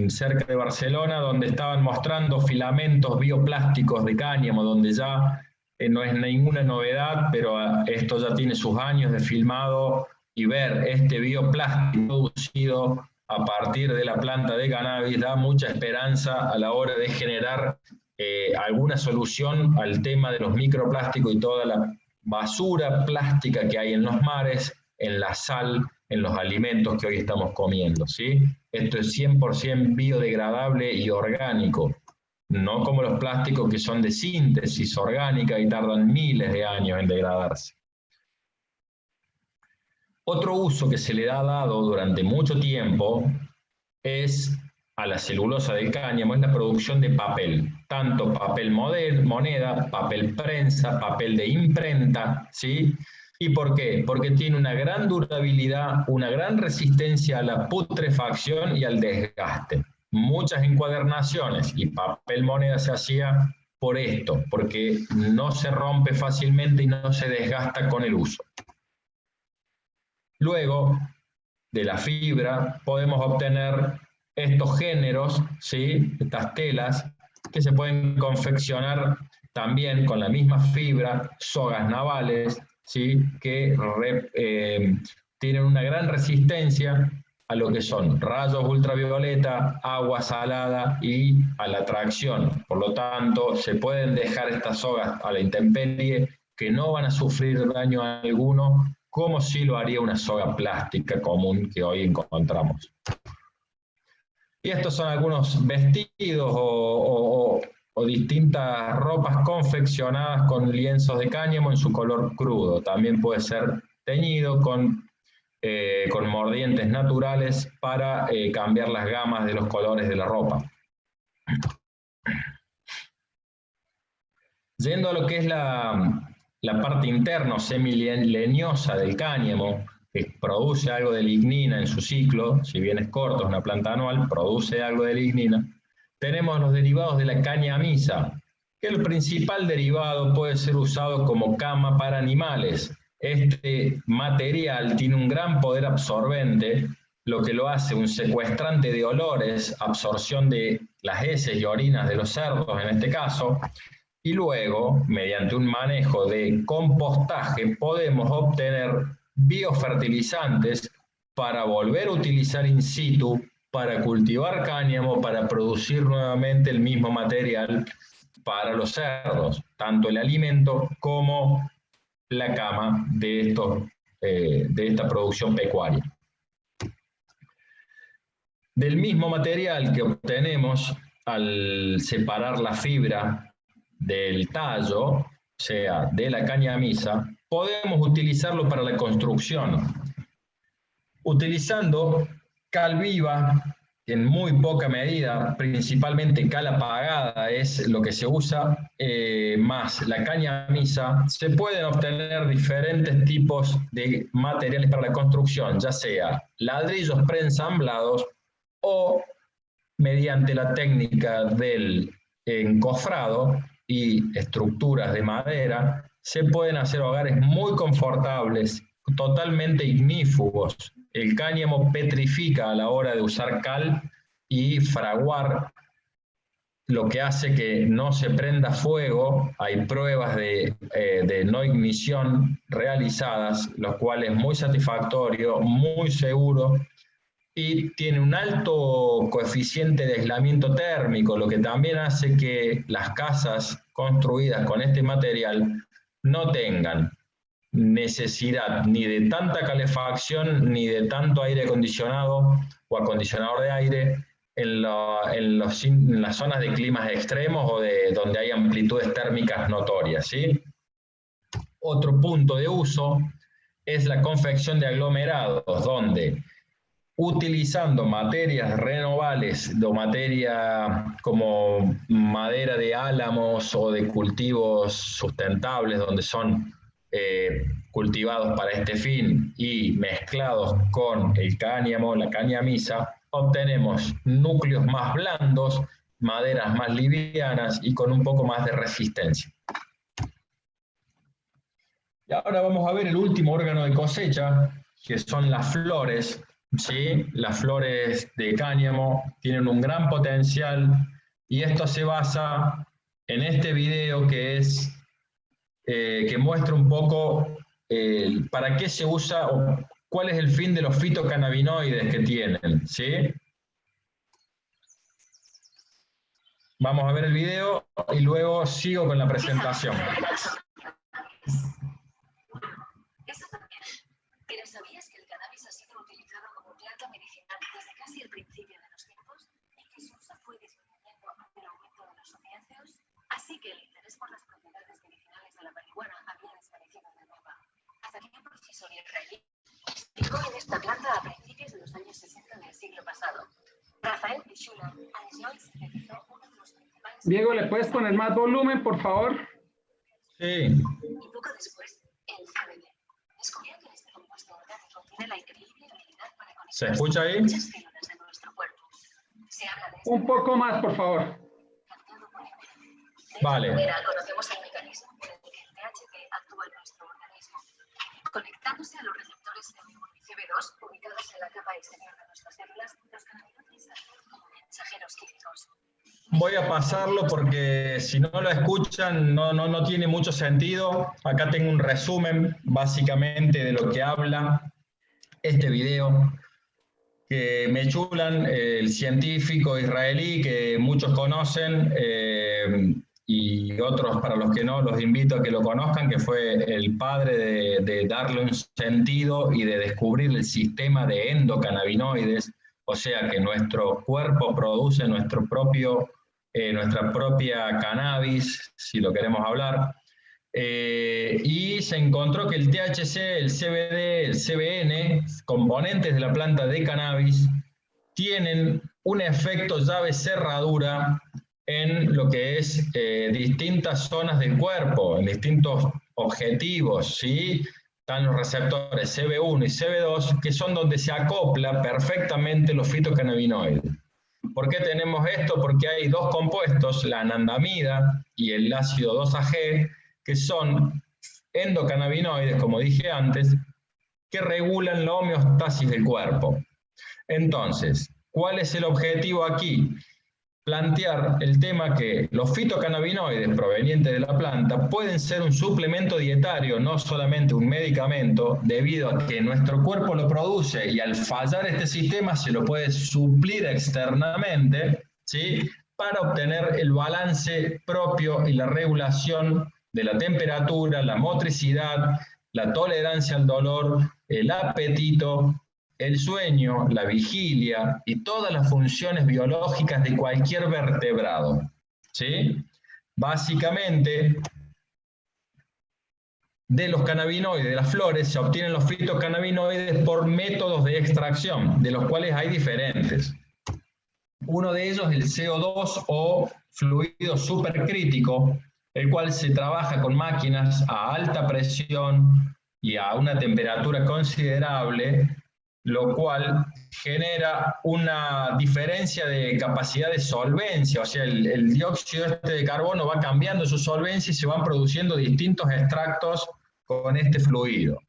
S3: cerca de Barcelona, donde estaban mostrando filamentos bioplásticos de cáñamo, donde ya no es ninguna novedad, pero esto ya tiene sus años de filmado, y ver este bioplástico producido a partir de la planta de cannabis da mucha esperanza a la hora de generar alguna solución al tema de los microplásticos y toda la basura plástica que hay en los mares, en la sal, en los alimentos que hoy estamos comiendo, ¿sí? Esto es 100% biodegradable y orgánico, no como los plásticos que son de síntesis orgánica y tardan miles de años en degradarse. Otro uso que se le ha dado durante mucho tiempo es a la celulosa del cáñamo, es la producción de papel, tanto papel moneda, papel prensa, papel de imprenta, ¿sí? ¿Y por qué? Porque tiene una gran durabilidad, una gran resistencia a la putrefacción y al desgaste. Muchas encuadernaciones y papel moneda se hacía por esto, porque no se rompe fácilmente y no se desgasta con el uso. Luego de la fibra podemos obtener estos géneros, ¿sí? Estas telas que se pueden confeccionar también con la misma fibra, sogas navales, ¿sí? Que tienen una gran resistencia a lo que son rayos ultravioleta, agua salada y a la tracción. Por lo tanto, se pueden dejar estas sogas a la intemperie, que no van a sufrir daño alguno, como si lo haría una soga plástica común que hoy encontramos. Y estos son algunos vestidos o distintas ropas confeccionadas con lienzos de cáñamo en su color crudo. También puede ser teñido con mordientes naturales para cambiar las gamas de los colores de la ropa. Yendo a lo que es la parte interna o semileñosa del cáñamo, que produce algo de lignina en su ciclo, si bien es corto, es una planta anual, produce algo de lignina. Tenemos los derivados de la cañamisa, que el principal derivado puede ser usado como cama para animales. Este material tiene un gran poder absorbente, lo que lo hace un secuestrante de olores, absorción de las heces y orinas de los cerdos en este caso, y luego, mediante un manejo de compostaje, podemos obtener biofertilizantes para volver a utilizar in situ, para cultivar cáñamo, para producir nuevamente el mismo material para los cerdos, tanto el alimento como la cama de esta producción pecuaria. Del mismo material que obtenemos al separar la fibra del tallo, o sea, de la cañamisa, podemos utilizarlo para la construcción, utilizando cal viva, en muy poca medida, principalmente cal apagada es lo que se usa, más la caña misa, se pueden obtener diferentes tipos de materiales para la construcción, ya sea ladrillos preensamblados o mediante la técnica del encofrado y estructuras de madera, se pueden hacer hogares muy confortables, totalmente ignífugos. El cáñamo petrifica a la hora de usar cal y fraguar, lo que hace que no se prenda fuego. Hay pruebas de no ignición realizadas, lo cual es muy satisfactorio, muy seguro, y tiene un alto coeficiente de aislamiento térmico, lo que también hace que las casas construidas con este material no tengan necesidad ni de tanta calefacción ni de tanto aire acondicionado o acondicionador de aire en las zonas de climas extremos o de donde hay amplitudes térmicas notorias, ¿sí? Otro punto de uso es la confección de aglomerados, donde utilizando materias renovables o materia como madera de álamos o de cultivos sustentables donde son cultivados para este fin y mezclados con el cáñamo, la caña misa, obtenemos núcleos más blandos, maderas más livianas y con un poco más de resistencia. Y ahora vamos a ver el último órgano de cosecha, que son las flores. ¿Sí? Las flores de cáñamo tienen un gran potencial y esto se basa en este video que muestra un poco para qué se usa o cuál es el fin de los fitocannabinoides que tienen, ¿sí? Vamos a ver el video y luego sigo con la presentación.
S4: El principio de los tiempos y que su uso fue disminuyendo ante el aumento de los opiáceos, así que el interés por las propiedades medicinales de la marihuana había desaparecido en Europa. Hasta que un profesor israelí explicó en esta planta a principios de los años 60 del siglo pasado. Rafael Pichula analizó y sintetizó uno de los principales...
S2: Diego, ¿le puedes poner más volumen, por favor?
S3: Sí.
S4: Y poco después, el CBD descubrió que este compuesto orgánico tiene la increíble habilidad para conectar...
S3: ¿Se escucha ahí?
S2: Un poco más, por favor.
S3: Vale.
S4: Conocemos el mecanismo por el que el THC actúa en nuestro organismo, conectándose a los receptores CB1 y CB2 ubicados en la capa exterior de nuestras células. Los cannabinoides actúan como mensajeros químicos.
S3: Voy a pasarlo porque si no lo escuchan no tiene mucho sentido. Acá tengo un resumen básicamente de lo que habla este video. Que Mechulam, el científico israelí que muchos conocen y otros para los que no, los invito a que lo conozcan, que fue el padre de darle un sentido y de descubrir el sistema de endocannabinoides, o sea que nuestro cuerpo produce nuestra propia cannabis, si lo queremos hablar. Y se encontró que el THC, el CBD, el CBN, componentes de la planta de cannabis, tienen un efecto llave cerradura en lo que es distintas zonas del cuerpo, en distintos objetivos, ¿sí? Están los receptores CB1 y CB2, que son donde se acopla perfectamente los fitocannabinoides. ¿Por qué tenemos esto? Porque hay dos compuestos, la anandamida y el ácido 2-AG, que son endocannabinoides, como dije antes, que regulan la homeostasis del cuerpo. Entonces, ¿cuál es el objetivo aquí? Plantear el tema que los fitocannabinoides provenientes de la planta pueden ser un suplemento dietario, no solamente un medicamento, debido a que nuestro cuerpo lo produce y al fallar este sistema se lo puede suplir externamente, ¿sí? Para obtener el balance propio y la regulación de la temperatura, la motricidad, la tolerancia al dolor, el apetito, el sueño, la vigilia y todas las funciones biológicas de cualquier vertebrado, ¿sí? Básicamente, de los cannabinoides, de las flores, se obtienen los fitocannabinoides por métodos de extracción, de los cuales hay diferentes. Uno de ellos es el CO2 o fluido supercrítico, el cual se trabaja con máquinas a alta presión y a una temperatura considerable, lo cual genera una diferencia de capacidad de solvencia, o sea, el dióxido de carbono va cambiando su solvencia y se van produciendo distintos extractos con este fluido.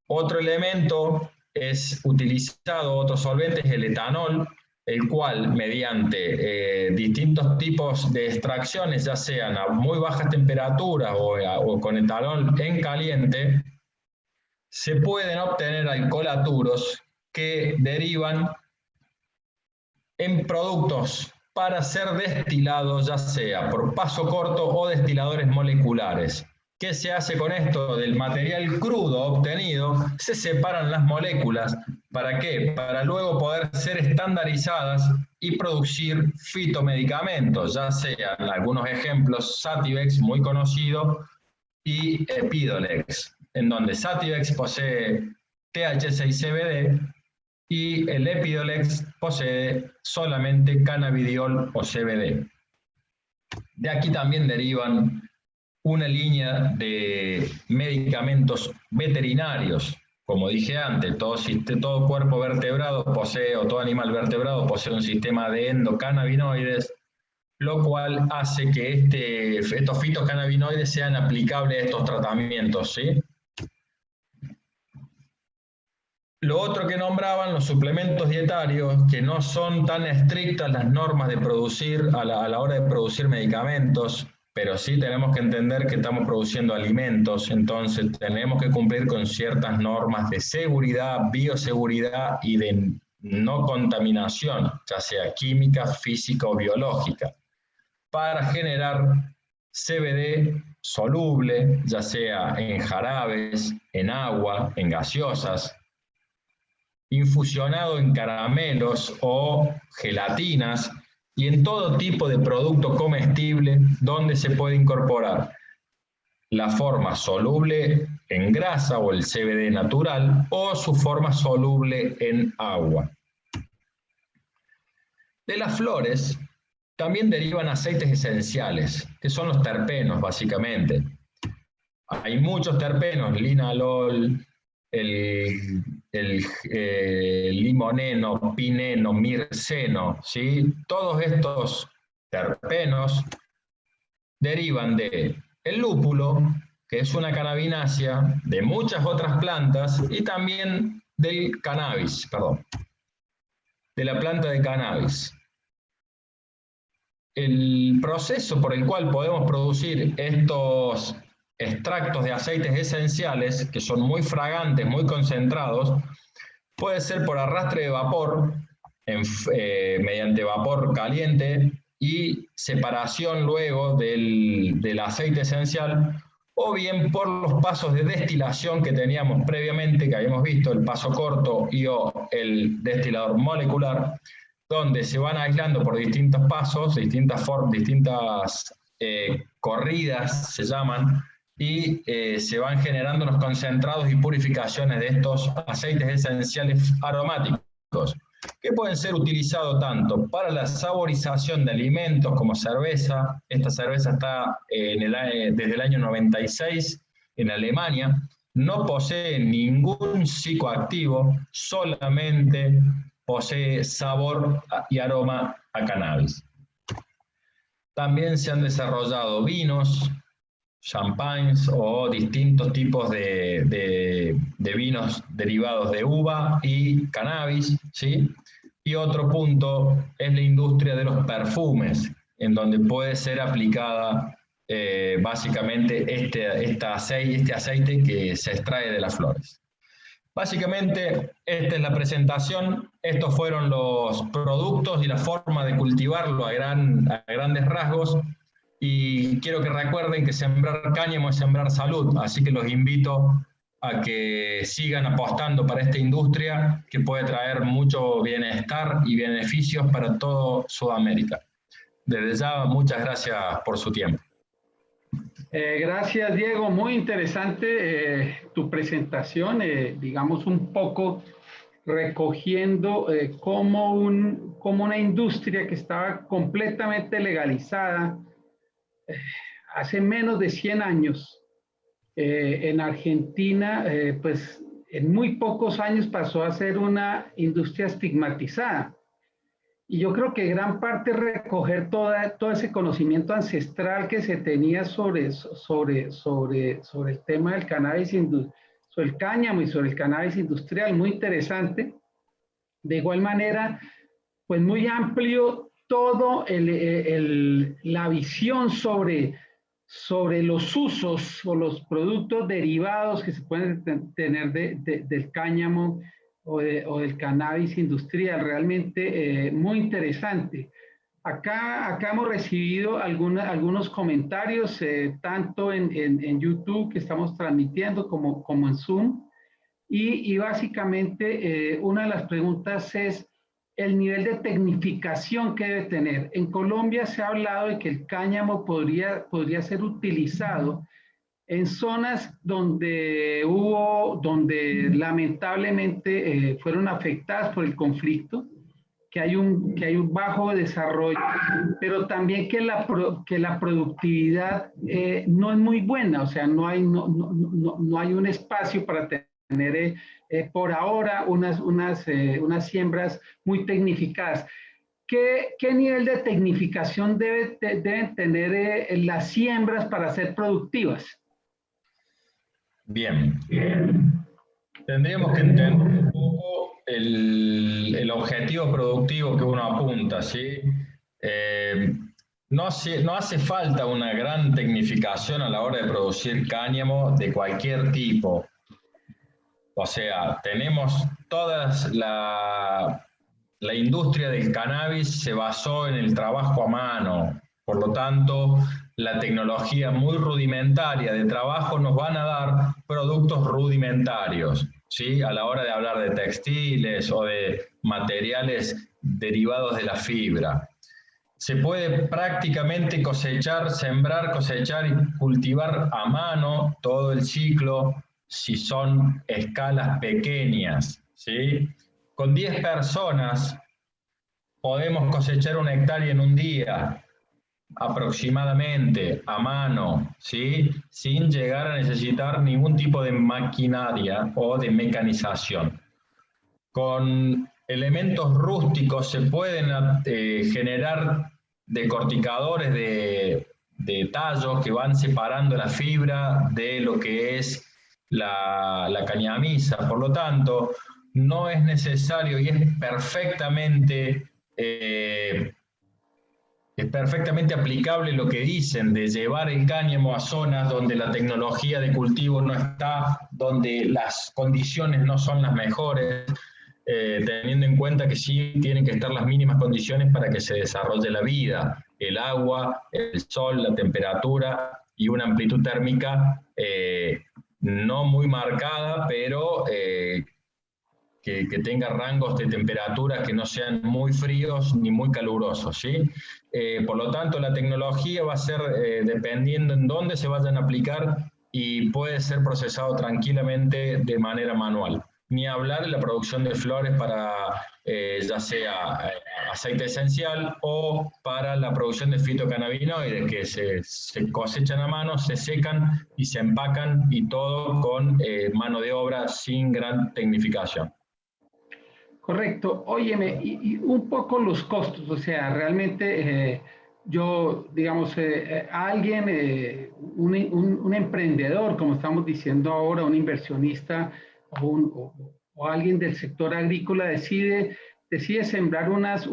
S3: Otro elemento es utilizado, otro solvente es el etanol, el cual mediante distintos tipos de extracciones, ya sean a muy bajas temperaturas o con etanol en caliente, se pueden obtener alcoholaturos que derivan en productos para ser destilados, ya sea por paso corto o destiladores moleculares. ¿Qué se hace con esto? Del material crudo obtenido, se separan las moléculas. ¿Para qué? Para luego poder ser estandarizadas y producir fitomedicamentos, ya sean algunos ejemplos, Sativex, muy conocido, y Epidolex, en donde Sativex posee THC y CBD, y el Epidolex posee solamente cannabidiol o CBD. De aquí también derivan una línea de medicamentos veterinarios. Como dije antes, todo cuerpo vertebrado posee, o todo animal vertebrado posee un sistema de endocannabinoides, lo cual hace que estos fitocannabinoides sean aplicables a estos tratamientos, ¿sí? Lo otro que nombraban, los suplementos dietarios, que no son tan estrictas las normas de producir a la hora de producir medicamentos, pero sí tenemos que entender que estamos produciendo alimentos, entonces tenemos que cumplir con ciertas normas de seguridad, bioseguridad y de no contaminación, ya sea química, física o biológica, para generar CBD soluble, ya sea en jarabes, en agua, en gaseosas, infusionado en caramelos o gelatinas y en todo tipo de producto comestible donde se puede incorporar la forma soluble en grasa o el CBD natural o su forma soluble en agua. De las flores también derivan aceites esenciales, que son los terpenos básicamente. Hay muchos terpenos, linalol, el limoneno, pineno, mirceno, ¿sí? Todos estos terpenos derivan del lúpulo, que es una cannabinácea, de muchas otras plantas y también del cannabis, de la planta de cannabis. El proceso por el cual podemos producir estos extractos de aceites esenciales, que son muy fragantes, muy concentrados, puede ser por arrastre de vapor, mediante vapor caliente y separación luego del aceite esencial, o bien por los pasos de destilación que teníamos previamente, que habíamos visto, el paso corto y o el destilador molecular, donde se van aislando por distintos pasos, distintas corridas se llaman, y se van generando los concentrados y purificaciones de estos aceites esenciales aromáticos, que pueden ser utilizados tanto para la saborización de alimentos como cerveza. Esta cerveza está desde el año 96 en Alemania, no posee ningún psicoactivo, solamente posee sabor y aroma a cannabis. También se han desarrollado vinos, champagnes o distintos tipos de vinos derivados de uva y cannabis, ¿sí? Y otro punto es la industria de los perfumes, en donde puede ser aplicada básicamente este aceite que se extrae de las flores. Básicamente, esta es la presentación. Estos fueron los productos y la forma de cultivarlo a grandes rasgos. Y quiero que recuerden que sembrar cáñamo es sembrar salud, así que los invito a que sigan apostando para esta industria que puede traer mucho bienestar y beneficios para todo Sudamérica. Desde ya, muchas gracias por su tiempo.
S2: Gracias, Diego. Muy interesante tu presentación. Digamos un poco recogiendo cómo una industria que estaba completamente legalizada hace menos de 100 años, en Argentina, pues en muy pocos años pasó a ser una industria estigmatizada. Y yo creo que gran parte es recoger todo ese conocimiento ancestral que se tenía sobre el tema del cannabis, sobre el cáñamo y sobre el cannabis industrial, muy interesante. De igual manera, pues muy amplio todo la visión sobre los usos o los productos derivados que se pueden tener del cáñamo o del cannabis industrial, realmente muy interesante. Acá hemos recibido algunos comentarios, tanto en YouTube que estamos transmitiendo como en Zoom, y básicamente una de las preguntas es el nivel de tecnificación que debe tener. En Colombia se ha hablado de que el cáñamo podría ser utilizado en zonas donde lamentablemente fueron afectadas por el conflicto, que hay un bajo desarrollo, pero también que la productividad no es muy buena, o sea, no hay un espacio para tener por ahora unas siembras muy tecnificadas. ¿Qué nivel de tecnificación deben tener las siembras para ser productivas?
S3: Bien. Tendríamos que entender un poco el objetivo productivo que uno apunta, ¿sí? No hace falta una gran tecnificación a la hora de producir cáñamo de cualquier tipo. O sea, tenemos la industria del cannabis se basó en el trabajo a mano. Por lo tanto, la tecnología muy rudimentaria de trabajo nos van a dar productos rudimentarios, ¿sí? A la hora de hablar de textiles o de materiales derivados de la fibra. Se puede prácticamente sembrar, cosechar y cultivar a mano todo el ciclo si son escalas pequeñas, ¿sí? Con 10 personas podemos cosechar 1 hectárea en un día, aproximadamente, a mano, ¿sí? Sin llegar a necesitar ningún tipo de maquinaria o de mecanización. Con elementos rústicos se pueden generar decorticadores de tallos que van separando la fibra de lo que es la cañamisa. Por lo tanto, no es necesario y es perfectamente aplicable lo que dicen de llevar el cáñamo a zonas donde la tecnología de cultivo no está, donde las condiciones no son las mejores, teniendo en cuenta que sí tienen que estar las mínimas condiciones para que se desarrolle la vida, el agua, el sol, la temperatura y una amplitud térmica no muy marcada, pero que tenga rangos de temperatura que no sean muy fríos ni muy calurosos, ¿sí? Por lo tanto, la tecnología va a ser dependiendo en dónde se vayan a aplicar y puede ser procesado tranquilamente de manera manual. Ni hablar de la producción de flores para ya sea aceite esencial o para la producción de fitocannabinoides que se cosechan a mano, se secan y se empacan y todo con mano de obra sin gran tecnificación.
S2: Correcto. Óyeme, y un poco los costos, o sea, realmente yo, digamos, alguien, un emprendedor, como estamos diciendo ahora, un inversionista o alguien del sector agrícola decide sembrar unas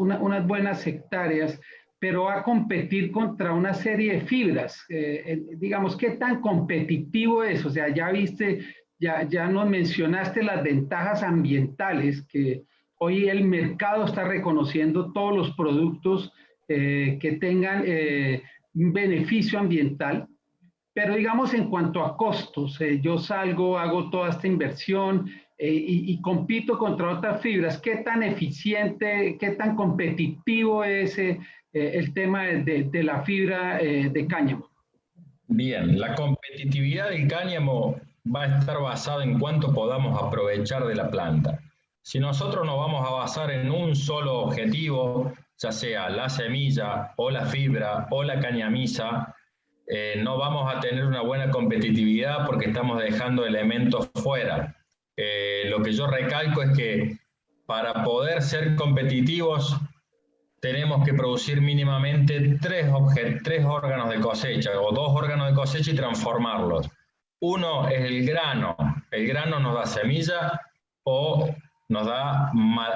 S2: buenas hectáreas, pero va a competir contra una serie de fibras. Digamos, ¿qué tan competitivo es? O sea, ya viste, ya nos mencionaste las ventajas ambientales que hoy el mercado está reconociendo todos los productos que tengan un beneficio ambiental, pero digamos en cuanto a costos, yo hago toda esta inversión y compito contra otras fibras. ¿Qué tan eficiente, qué tan competitivo es el tema de la fibra de cáñamo?
S3: Bien, la competitividad del cáñamo va a estar basada en cuánto podamos aprovechar de la planta. Si nosotros nos vamos a basar en un solo objetivo, ya sea la semilla o la fibra o la cañamisa, no vamos a tener una buena competitividad porque estamos dejando elementos fuera. Lo que yo recalco es que para poder ser competitivos tenemos que producir mínimamente tres órganos de cosecha o 2 órganos de cosecha y transformarlos. Uno es el grano nos da semilla o nos da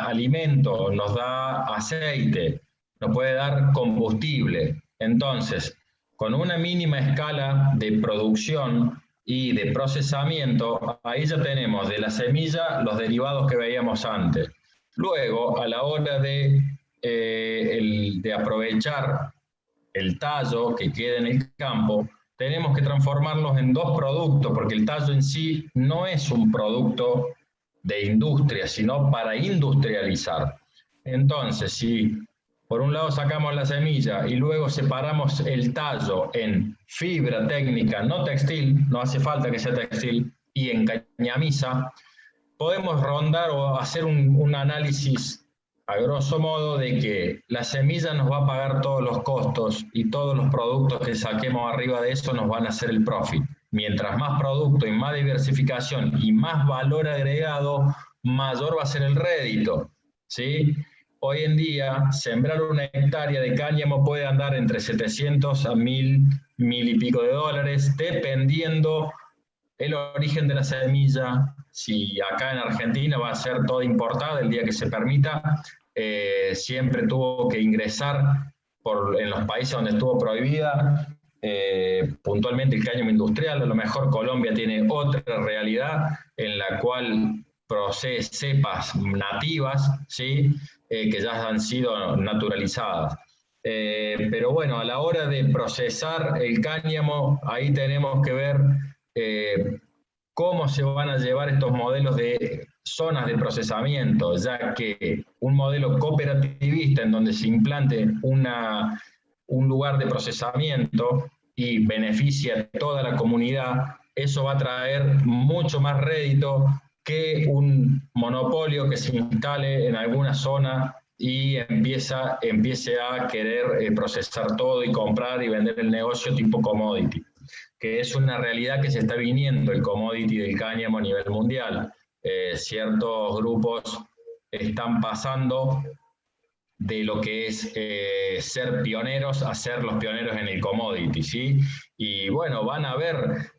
S3: alimento, nos da aceite, nos puede dar combustible. Entonces, con una mínima escala de producción y de procesamiento, ahí ya tenemos de la semilla los derivados que veíamos antes. Luego, a la hora de aprovechar el tallo que queda en el campo, tenemos que transformarlos en 2 productos, porque el tallo en sí no es un producto de industria, sino para industrializar. Entonces, si por un lado sacamos la semilla y luego separamos el tallo en fibra técnica no textil, no hace falta que sea textil, y en cañamisa, podemos rondar o hacer un análisis a grosso modo de que la semilla nos va a pagar todos los costos y todos los productos que saquemos arriba de eso nos van a hacer el profit. Mientras más producto y más diversificación y más valor agregado, mayor va a ser el rédito, ¿sí? Hoy en día, sembrar una hectárea de cáñamo puede andar entre 700 a 1000 y pico de dólares, dependiendo el origen de la semilla. Si acá en Argentina va a ser toda importada el día que se permita, siempre tuvo que ingresar en los países donde estuvo prohibida, puntualmente el cáñamo industrial. A lo mejor Colombia tiene otra realidad en la cual procede cepas nativas, ¿sí? Que ya han sido naturalizadas. Pero bueno, a la hora de procesar el cáñamo, ahí tenemos que ver cómo se van a llevar estos modelos de zonas de procesamiento, ya que un modelo cooperativista en donde se implante un lugar de procesamiento y beneficia a toda la comunidad, eso va a traer mucho más rédito que un monopolio que se instale en alguna zona y empiece a querer procesar todo y comprar y vender el negocio tipo commodity, que es una realidad que se está viniendo el commodity del cáñamo a nivel mundial. Ciertos grupos están pasando de lo que es ser pioneros a ser los pioneros en el commodity, ¿sí? Y bueno, van a haber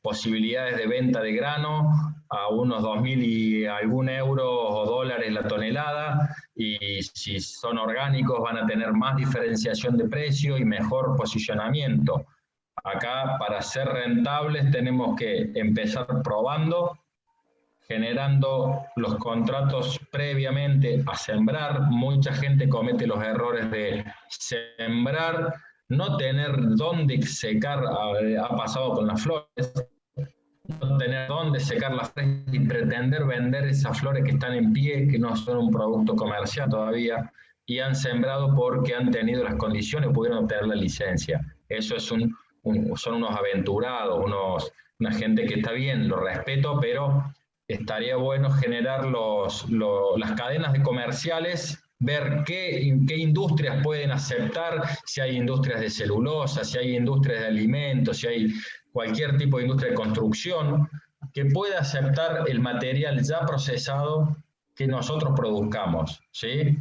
S3: posibilidades de venta de grano a unos 2.000 y algún euros o dólares la tonelada, y si son orgánicos van a tener más diferenciación de precio y mejor posicionamiento. Acá, para ser rentables, tenemos que empezar probando, generando los contratos previamente a sembrar. Mucha gente comete los errores de sembrar, no tener dónde secar, ha pasado con las flores, no tener dónde secar las flores y pretender vender esas flores que están en pie, que no son un producto comercial todavía, y han sembrado porque han tenido las condiciones y pudieron obtener la licencia. Eso es son unos aventurados, una gente que está bien, lo respeto, pero estaría bueno generar las cadenas de comerciales, ver qué industrias pueden aceptar, si hay industrias de celulosa, si hay industrias de alimentos, si hay cualquier tipo de industria de construcción que pueda aceptar el material ya procesado que nosotros produzcamos, ¿sí?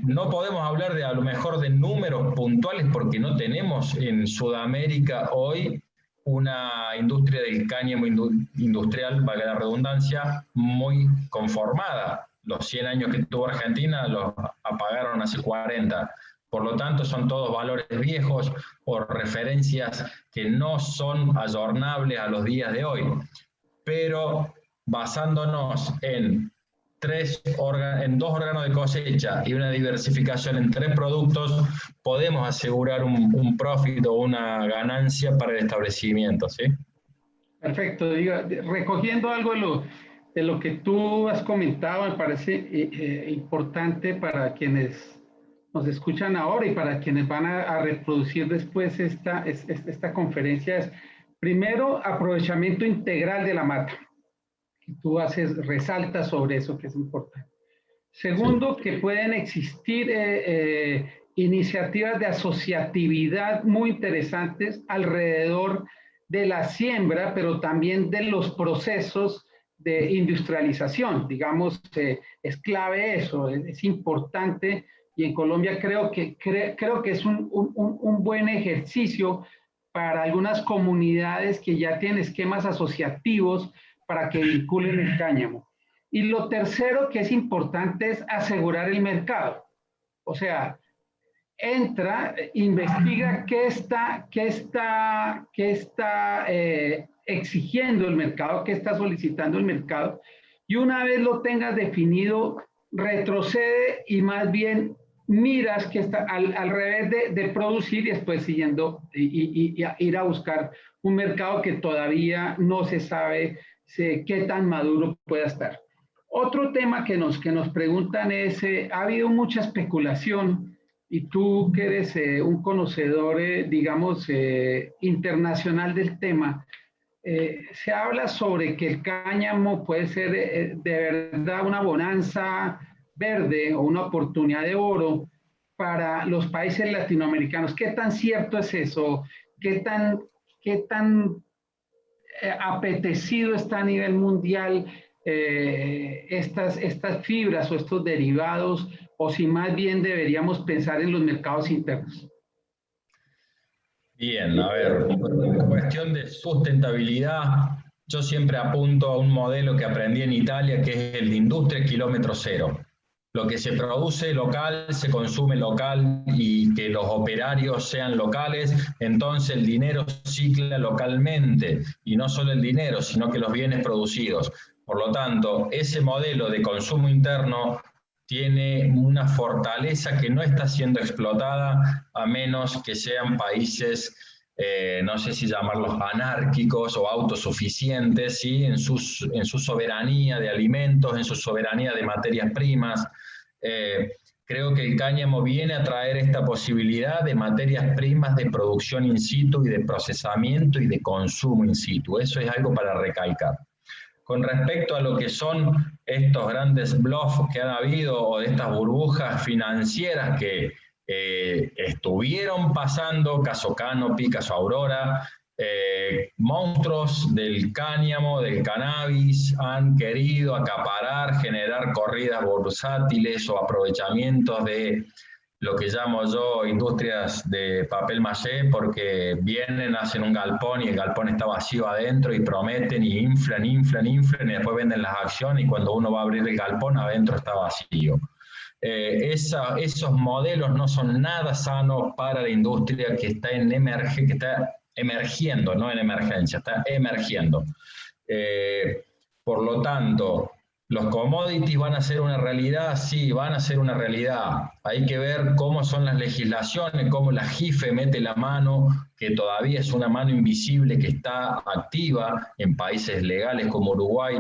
S3: No podemos hablar a lo mejor de números puntuales porque no tenemos en Sudamérica hoy una industria del cáñamo industrial, valga la redundancia, muy conformada. Los 100 años que tuvo Argentina los apagaron hace 40. Por lo tanto, son todos valores viejos o referencias que no son ayornables a los días de hoy. Pero basándonos en 2 órganos de cosecha y una diversificación en 3 productos, podemos asegurar un profit o una ganancia para el establecimiento, ¿sí?
S2: Perfecto. Recogiendo algo de lo que tú has comentado, me parece importante para quienes nos escuchan ahora y para quienes van a reproducir después esta conferencia, es primero aprovechamiento integral de la mata. tú resaltas sobre eso que es importante. Segundo, que pueden existir iniciativas de asociatividad muy interesantes alrededor de la siembra, pero también de los procesos de industrialización. Digamos, es clave eso, es importante, y en Colombia creo que es un buen ejercicio para algunas comunidades que ya tienen esquemas asociativos para que vinculen el cáñamo. Y lo tercero que es importante es asegurar el mercado. O sea, entra, investiga qué está exigiendo el mercado, qué está solicitando el mercado, y una vez lo tengas definido, retrocede y más bien miras que está al revés de producir y después siguiendo y ir a buscar un mercado que todavía no se sabe qué tan maduro pueda estar. Otro tema que nos preguntan es, ha habido mucha especulación, y tú que eres un conocedor, digamos, internacional del tema, se habla sobre que el cáñamo puede ser de verdad una bonanza verde o una oportunidad de oro para los países latinoamericanos. ¿Qué tan cierto es eso? ¿Qué tan apetecido está a nivel mundial estas fibras o estos derivados, o si más bien deberíamos pensar en los mercados internos?
S3: Bien, a ver, en cuestión de sustentabilidad, yo siempre apunto a un modelo que aprendí en Italia, que es el de industria kilómetro cero. Lo que se produce local, se consume local, y que los operarios sean locales, entonces el dinero cicla localmente, y no solo el dinero, sino que los bienes producidos. Por lo tanto, ese modelo de consumo interno tiene una fortaleza que no está siendo explotada, a menos que sean países, no sé si llamarlos anárquicos o autosuficientes, ¿sí? en su soberanía de alimentos, en su soberanía de materias primas. Creo que el cáñamo viene a traer esta posibilidad de materias primas de producción in situ y de procesamiento y de consumo in situ. Eso es algo para recalcar. Con respecto a lo que son estos grandes bluffs que han habido, o de estas burbujas financieras que estuvieron pasando, caso Canopy, caso Aurora, monstruos del cáñamo, del cannabis, han querido acaparar, generar corridas bursátiles o aprovechamientos de lo que llamo yo industrias de papel maché, porque vienen, hacen un galpón y el galpón está vacío adentro y prometen y inflan y después venden las acciones, y cuando uno va a abrir el galpón adentro está vacío. Esos modelos no son nada sanos para la industria que está emergiendo, no en emergencia, está emergiendo. Por lo tanto, ¿los commodities van a ser una realidad? Sí, van a ser una realidad. Hay que ver cómo son las legislaciones, cómo la JIFE mete la mano, que todavía es una mano invisible que está activa en países legales como Uruguay,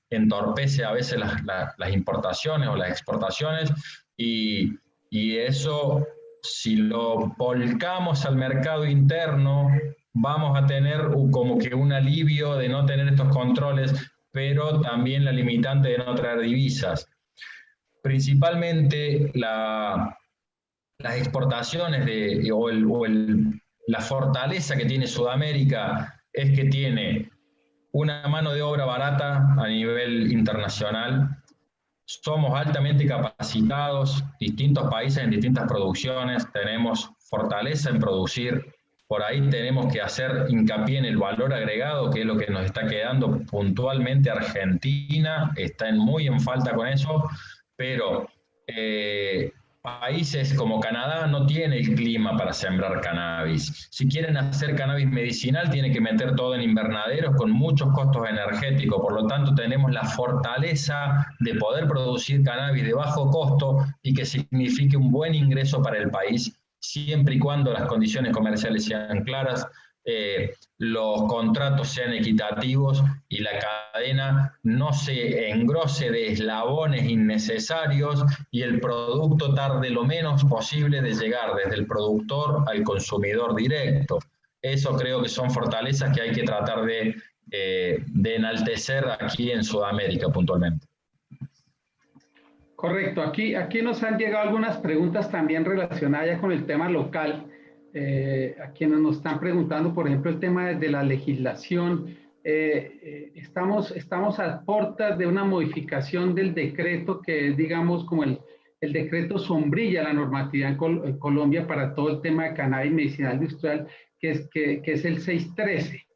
S3: entorpece a veces las importaciones o las exportaciones, y eso, si lo volcamos al mercado interno, vamos a tener como que un alivio de no tener estos controles, pero también la limitante de no traer divisas. Principalmente las exportaciones la fortaleza que tiene Sudamérica es que tiene una mano de obra barata a nivel internacional. Somos altamente capacitados, distintos países en distintas producciones, tenemos fortaleza en producir. Por ahí tenemos que hacer hincapié en el valor agregado, que es lo que nos está quedando puntualmente. Argentina está muy en falta con eso, pero países como Canadá no tienen el clima para sembrar cannabis. Si quieren hacer cannabis medicinal, tienen que meter todo en invernaderos con muchos costos energéticos. Por lo tanto, tenemos la fortaleza de poder producir cannabis de bajo costo y que signifique un buen ingreso para el país, siempre y cuando las condiciones comerciales sean claras, los contratos sean equitativos y la cadena no se engrose de eslabones innecesarios y el producto tarde lo menos posible de llegar desde el productor al consumidor directo. Eso creo que son fortalezas que hay que tratar de de enaltecer aquí en Sudamérica puntualmente.
S2: Correcto, aquí nos han llegado algunas preguntas también relacionadas con el tema local. A quienes nos están preguntando, por ejemplo, el tema de la legislación. Estamos a puertas de una modificación del decreto que es, digamos, como el decreto sombrilla la normatividad en Colombia para todo el tema de cannabis medicinal industrial, que es el 613.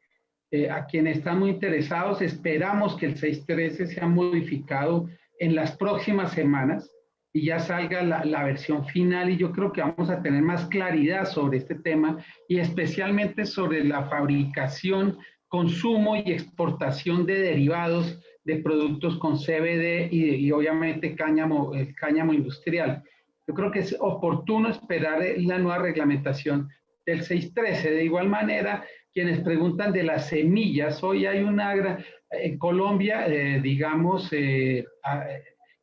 S2: A quienes están muy interesados, esperamos que el 613 sea modificado en las próximas semanas y ya salga la versión final, y yo creo que vamos a tener más claridad sobre este tema y especialmente sobre la fabricación, consumo y exportación de derivados de productos con CBD y obviamente el cáñamo industrial. Yo creo que es oportuno esperar la nueva reglamentación del 613. De igual manera, quienes preguntan de las semillas, hoy hay en Colombia, digamos,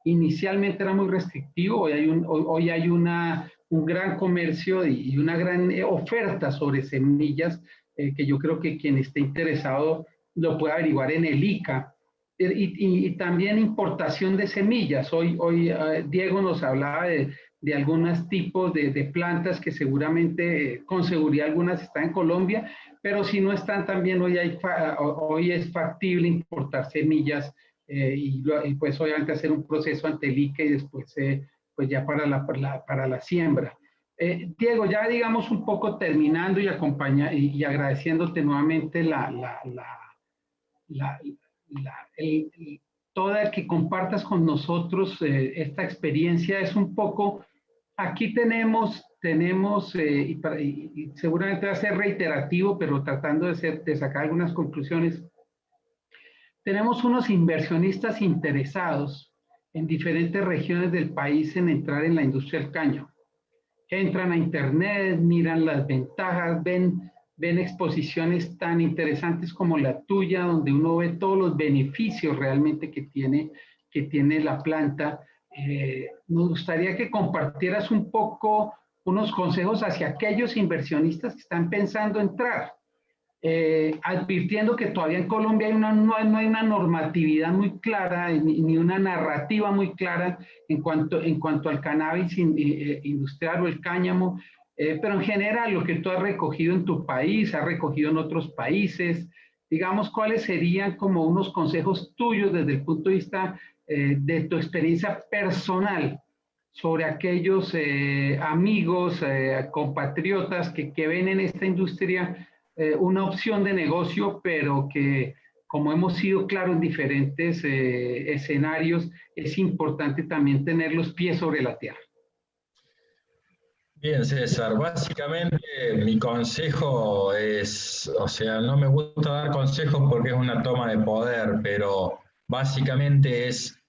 S2: inicialmente era muy restrictivo, hoy hay un gran comercio y una gran oferta sobre semillas, que yo creo que quien esté interesado lo puede averiguar en el ICA. Y también importación de semillas. Hoy Diego nos hablaba de algunos tipos de plantas que seguramente, con seguridad algunas están en Colombia, pero si no están también hoy es factible importar semillas y pues obviamente hacer un proceso ante el ICA y después pues ya para la siembra. Diego, ya digamos un poco terminando y agradeciéndote nuevamente toda que compartas con nosotros esta experiencia. Es un poco, aquí tenemos y seguramente va a ser reiterativo, pero tratando de sacar algunas conclusiones. Tenemos unos inversionistas interesados en diferentes regiones del país en entrar en la industria del caño. Entran a internet, miran las ventajas, ven exposiciones tan interesantes como la tuya, donde uno ve todos los beneficios realmente que tiene la planta. Nos gustaría que compartieras un poco unos consejos hacia aquellos inversionistas que están pensando entrar, advirtiendo que todavía en Colombia no hay una normatividad muy clara ni una narrativa muy clara en cuanto al cannabis industrial o el cáñamo, pero en general lo que tú has recogido en tu país, has recogido en otros países, digamos, ¿cuáles serían como unos consejos tuyos desde el punto de vista de tu experiencia personal sobre aquellos amigos, compatriotas que ven en esta industria una opción de negocio, pero que, como hemos sido claros en diferentes escenarios, es importante también tener los pies sobre la tierra?
S3: Bien, César, básicamente mi consejo es, o sea, no me gusta dar consejos porque es una toma de poder, pero básicamente es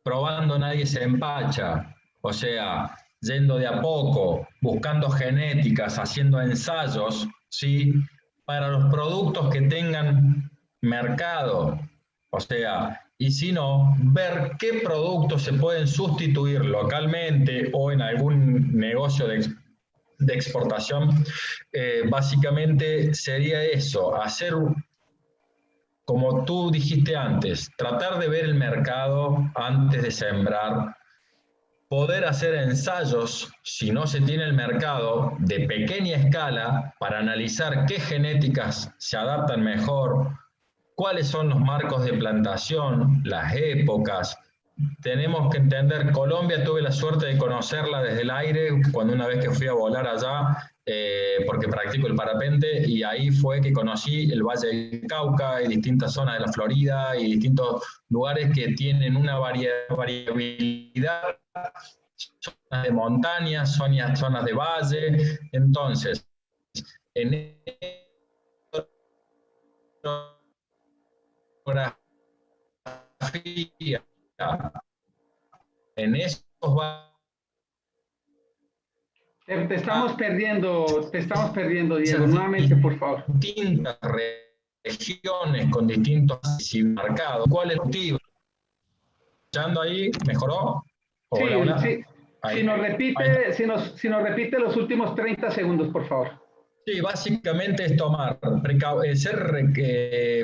S3: probando nadie se empacha, o sea, yendo de a poco, buscando genéticas, haciendo ensayos, ¿sí? Para los productos que tengan mercado, o sea, y si no, ver qué productos se pueden sustituir localmente o en algún negocio de exportación. Básicamente sería eso, hacer, como tú dijiste antes, tratar de ver el mercado antes de sembrar, poder hacer ensayos, si no se tiene el mercado, de pequeña escala para analizar qué genéticas se adaptan mejor, cuáles son los marcos de plantación, las épocas. Tenemos que entender, Colombia tuve la suerte de conocerla desde el aire, cuando una vez que fui a volar allá, porque practico el parapente, y ahí fue que conocí el Valle del Cauca y distintas zonas de la Florida y distintos lugares que tienen una variabilidad, zonas de montaña, zonas de valle. Entonces, en geografía, en esos
S2: te estamos perdiendo, Diego, nuevamente, por favor.
S3: Distintas regiones con distintos mercados. ¿Cuál es el motivo? ¿Escuchando ahí? ¿Mejoró?
S2: Sí,
S3: Hola.
S2: sí. Si nos repite los últimos 30 segundos, por favor.
S3: Sí, básicamente es ser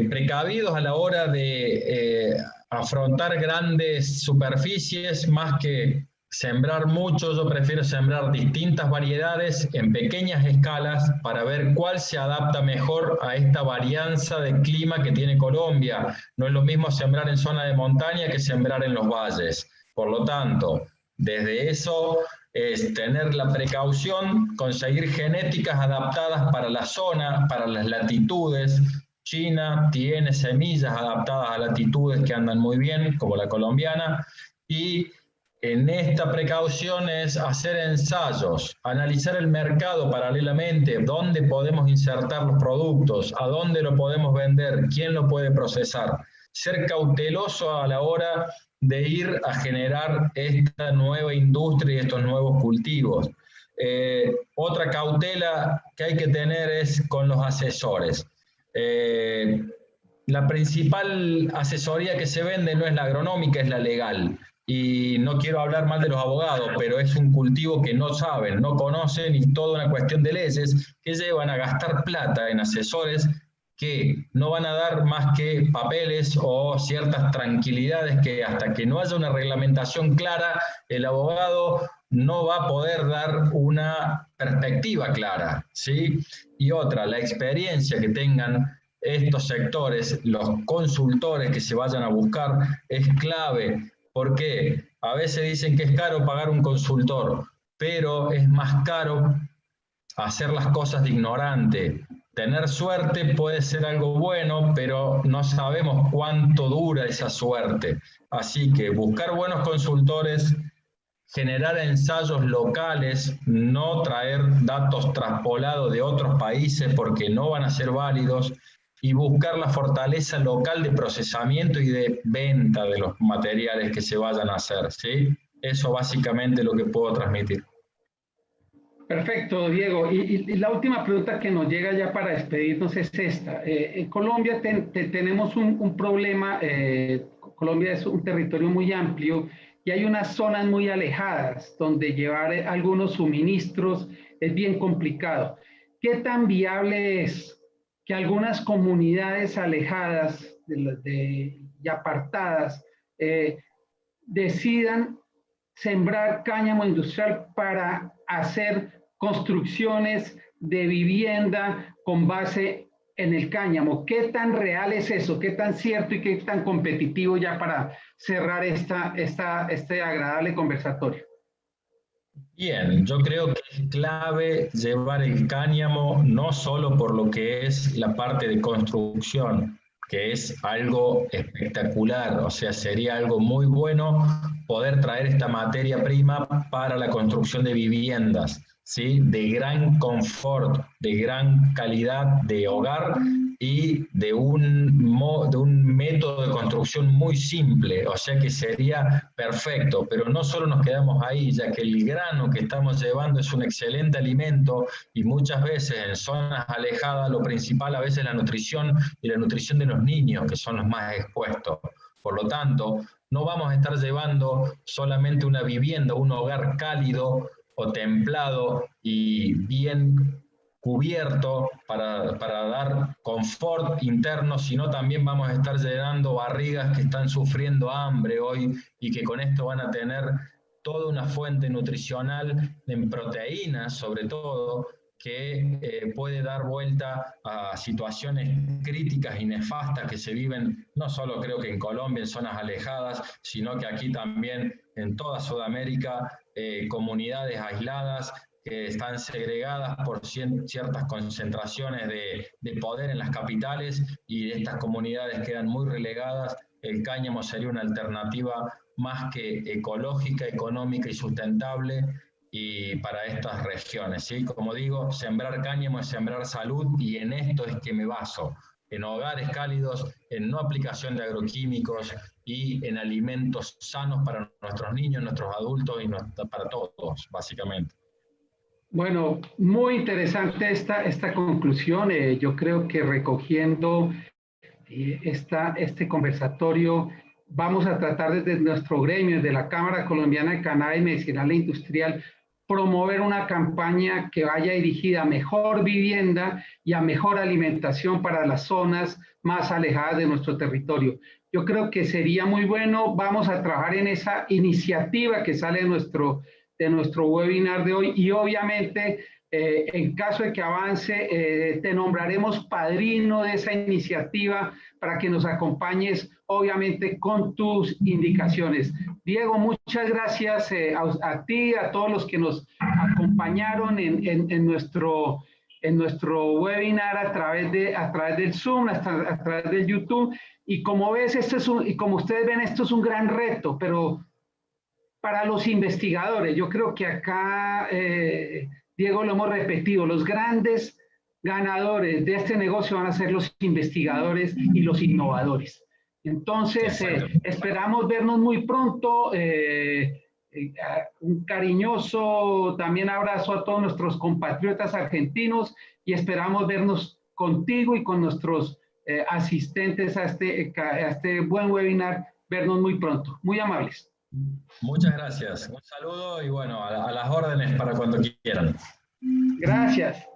S3: precavidos a la hora de afrontar grandes superficies más que sembrar mucho. Yo prefiero sembrar distintas variedades en pequeñas escalas para ver cuál se adapta mejor a esta varianza de clima que tiene Colombia. No es lo mismo sembrar en zona de montaña que sembrar en los valles. Por lo tanto, desde eso es tener la precaución, conseguir genéticas adaptadas para la zona, para las latitudes. China tiene semillas adaptadas a latitudes que andan muy bien, como la colombiana, y en esta precaución es hacer ensayos, analizar el mercado paralelamente, dónde podemos insertar los productos, a dónde lo podemos vender, quién lo puede procesar. Ser cauteloso a la hora de ir a generar esta nueva industria y estos nuevos cultivos. Otra cautela que hay que tener es con los asesores. La principal asesoría que se vende no es la agronómica, es la legal. Y no quiero hablar mal de los abogados, pero es un cultivo que no saben, no conocen, y toda una cuestión de leyes que llevan a gastar plata en asesores que no van a dar más que papeles o ciertas tranquilidades que hasta que no haya una reglamentación clara, el abogado no va a poder dar una perspectiva clara, ¿sí? Y otra, la experiencia que tengan estos sectores, los consultores que se vayan a buscar, es clave. ¿Por qué? A veces dicen que es caro pagar un consultor, pero es más caro hacer las cosas de ignorante. Tener suerte puede ser algo bueno, pero no sabemos cuánto dura esa suerte. Así que buscar buenos consultores, generar ensayos locales, no traer datos traspolados de otros países porque no van a ser válidos, y buscar la fortaleza local de procesamiento y de venta de los materiales que se vayan a hacer, ¿sí? Eso básicamente es lo que puedo transmitir.
S2: Perfecto, Diego. Y la última pregunta que nos llega ya para despedirnos es esta. En Colombia tenemos un problema. Colombia es un territorio muy amplio y hay unas zonas muy alejadas donde llevar algunos suministros es bien complicado. ¿Qué tan viable es que algunas comunidades alejadas y apartadas decidan sembrar cáñamo industrial para hacer construcciones de vivienda con base en el cáñamo? ¿Qué tan real es eso? ¿Qué tan cierto y qué tan competitivo, ya para cerrar este agradable conversatorio?
S3: Bien, yo creo que es clave llevar el cáñamo no solo por lo que es la parte de construcción, que es algo espectacular, o sea, sería algo muy bueno poder traer esta materia prima para la construcción de viviendas, ¿sí? De gran confort, de gran calidad de hogar y de un método de construcción muy simple, o sea que sería perfecto, pero no solo nos quedamos ahí, ya que el grano que estamos llevando es un excelente alimento y muchas veces en zonas alejadas lo principal a veces es la nutrición, y la nutrición de los niños, que son los más expuestos. Por lo tanto, no vamos a estar llevando solamente una vivienda, un hogar cálido o templado y bien cubierto para dar confort interno, sino también vamos a estar llenando barrigas que están sufriendo hambre hoy y que con esto van a tener toda una fuente nutricional en proteínas, sobre todo, que puede dar vuelta a situaciones críticas y nefastas que se viven, no solo creo que en Colombia, en zonas alejadas, sino que aquí también en toda Sudamérica, comunidades aisladas que están segregadas por ciertas concentraciones de poder en las capitales, y estas comunidades quedan muy relegadas. El cáñamo sería una alternativa más que ecológica, económica y sustentable y para estas regiones, ¿sí? Como digo, sembrar cáñamo es sembrar salud, y en esto es que me baso, en hogares cálidos, en no aplicación de agroquímicos y en alimentos sanos para nuestros niños, nuestros adultos y para todos, básicamente.
S2: Bueno, muy interesante esta conclusión. Yo creo que recogiendo este conversatorio, vamos a tratar desde nuestro gremio, desde la Cámara Colombiana de Cannabis Medicinal e Industrial, promover una campaña que vaya dirigida a mejor vivienda y a mejor alimentación para las zonas más alejadas de nuestro territorio. Yo creo que sería muy bueno, vamos a trabajar en esa iniciativa que sale de nuestro webinar de hoy y obviamente en caso de que avance, te nombraremos padrino de esa iniciativa para que nos acompañes, obviamente, con tus indicaciones. Diego, muchas gracias a ti, a todos los que nos acompañaron en nuestro webinar a través del Zoom, a través del YouTube. Y como ves, y como ustedes ven, esto es un gran reto, pero para los investigadores, yo creo que acá, Diego, lo hemos repetido, los grandes ganadores de este negocio van a ser los investigadores y los innovadores. Entonces, esperamos vernos muy pronto. Un cariñoso también abrazo a todos nuestros compatriotas argentinos y esperamos vernos contigo y con nuestros asistentes a este buen webinar, vernos muy pronto. Muy amables.
S3: Muchas gracias. Un saludo y bueno, a las órdenes para cuando quieran.
S2: Gracias.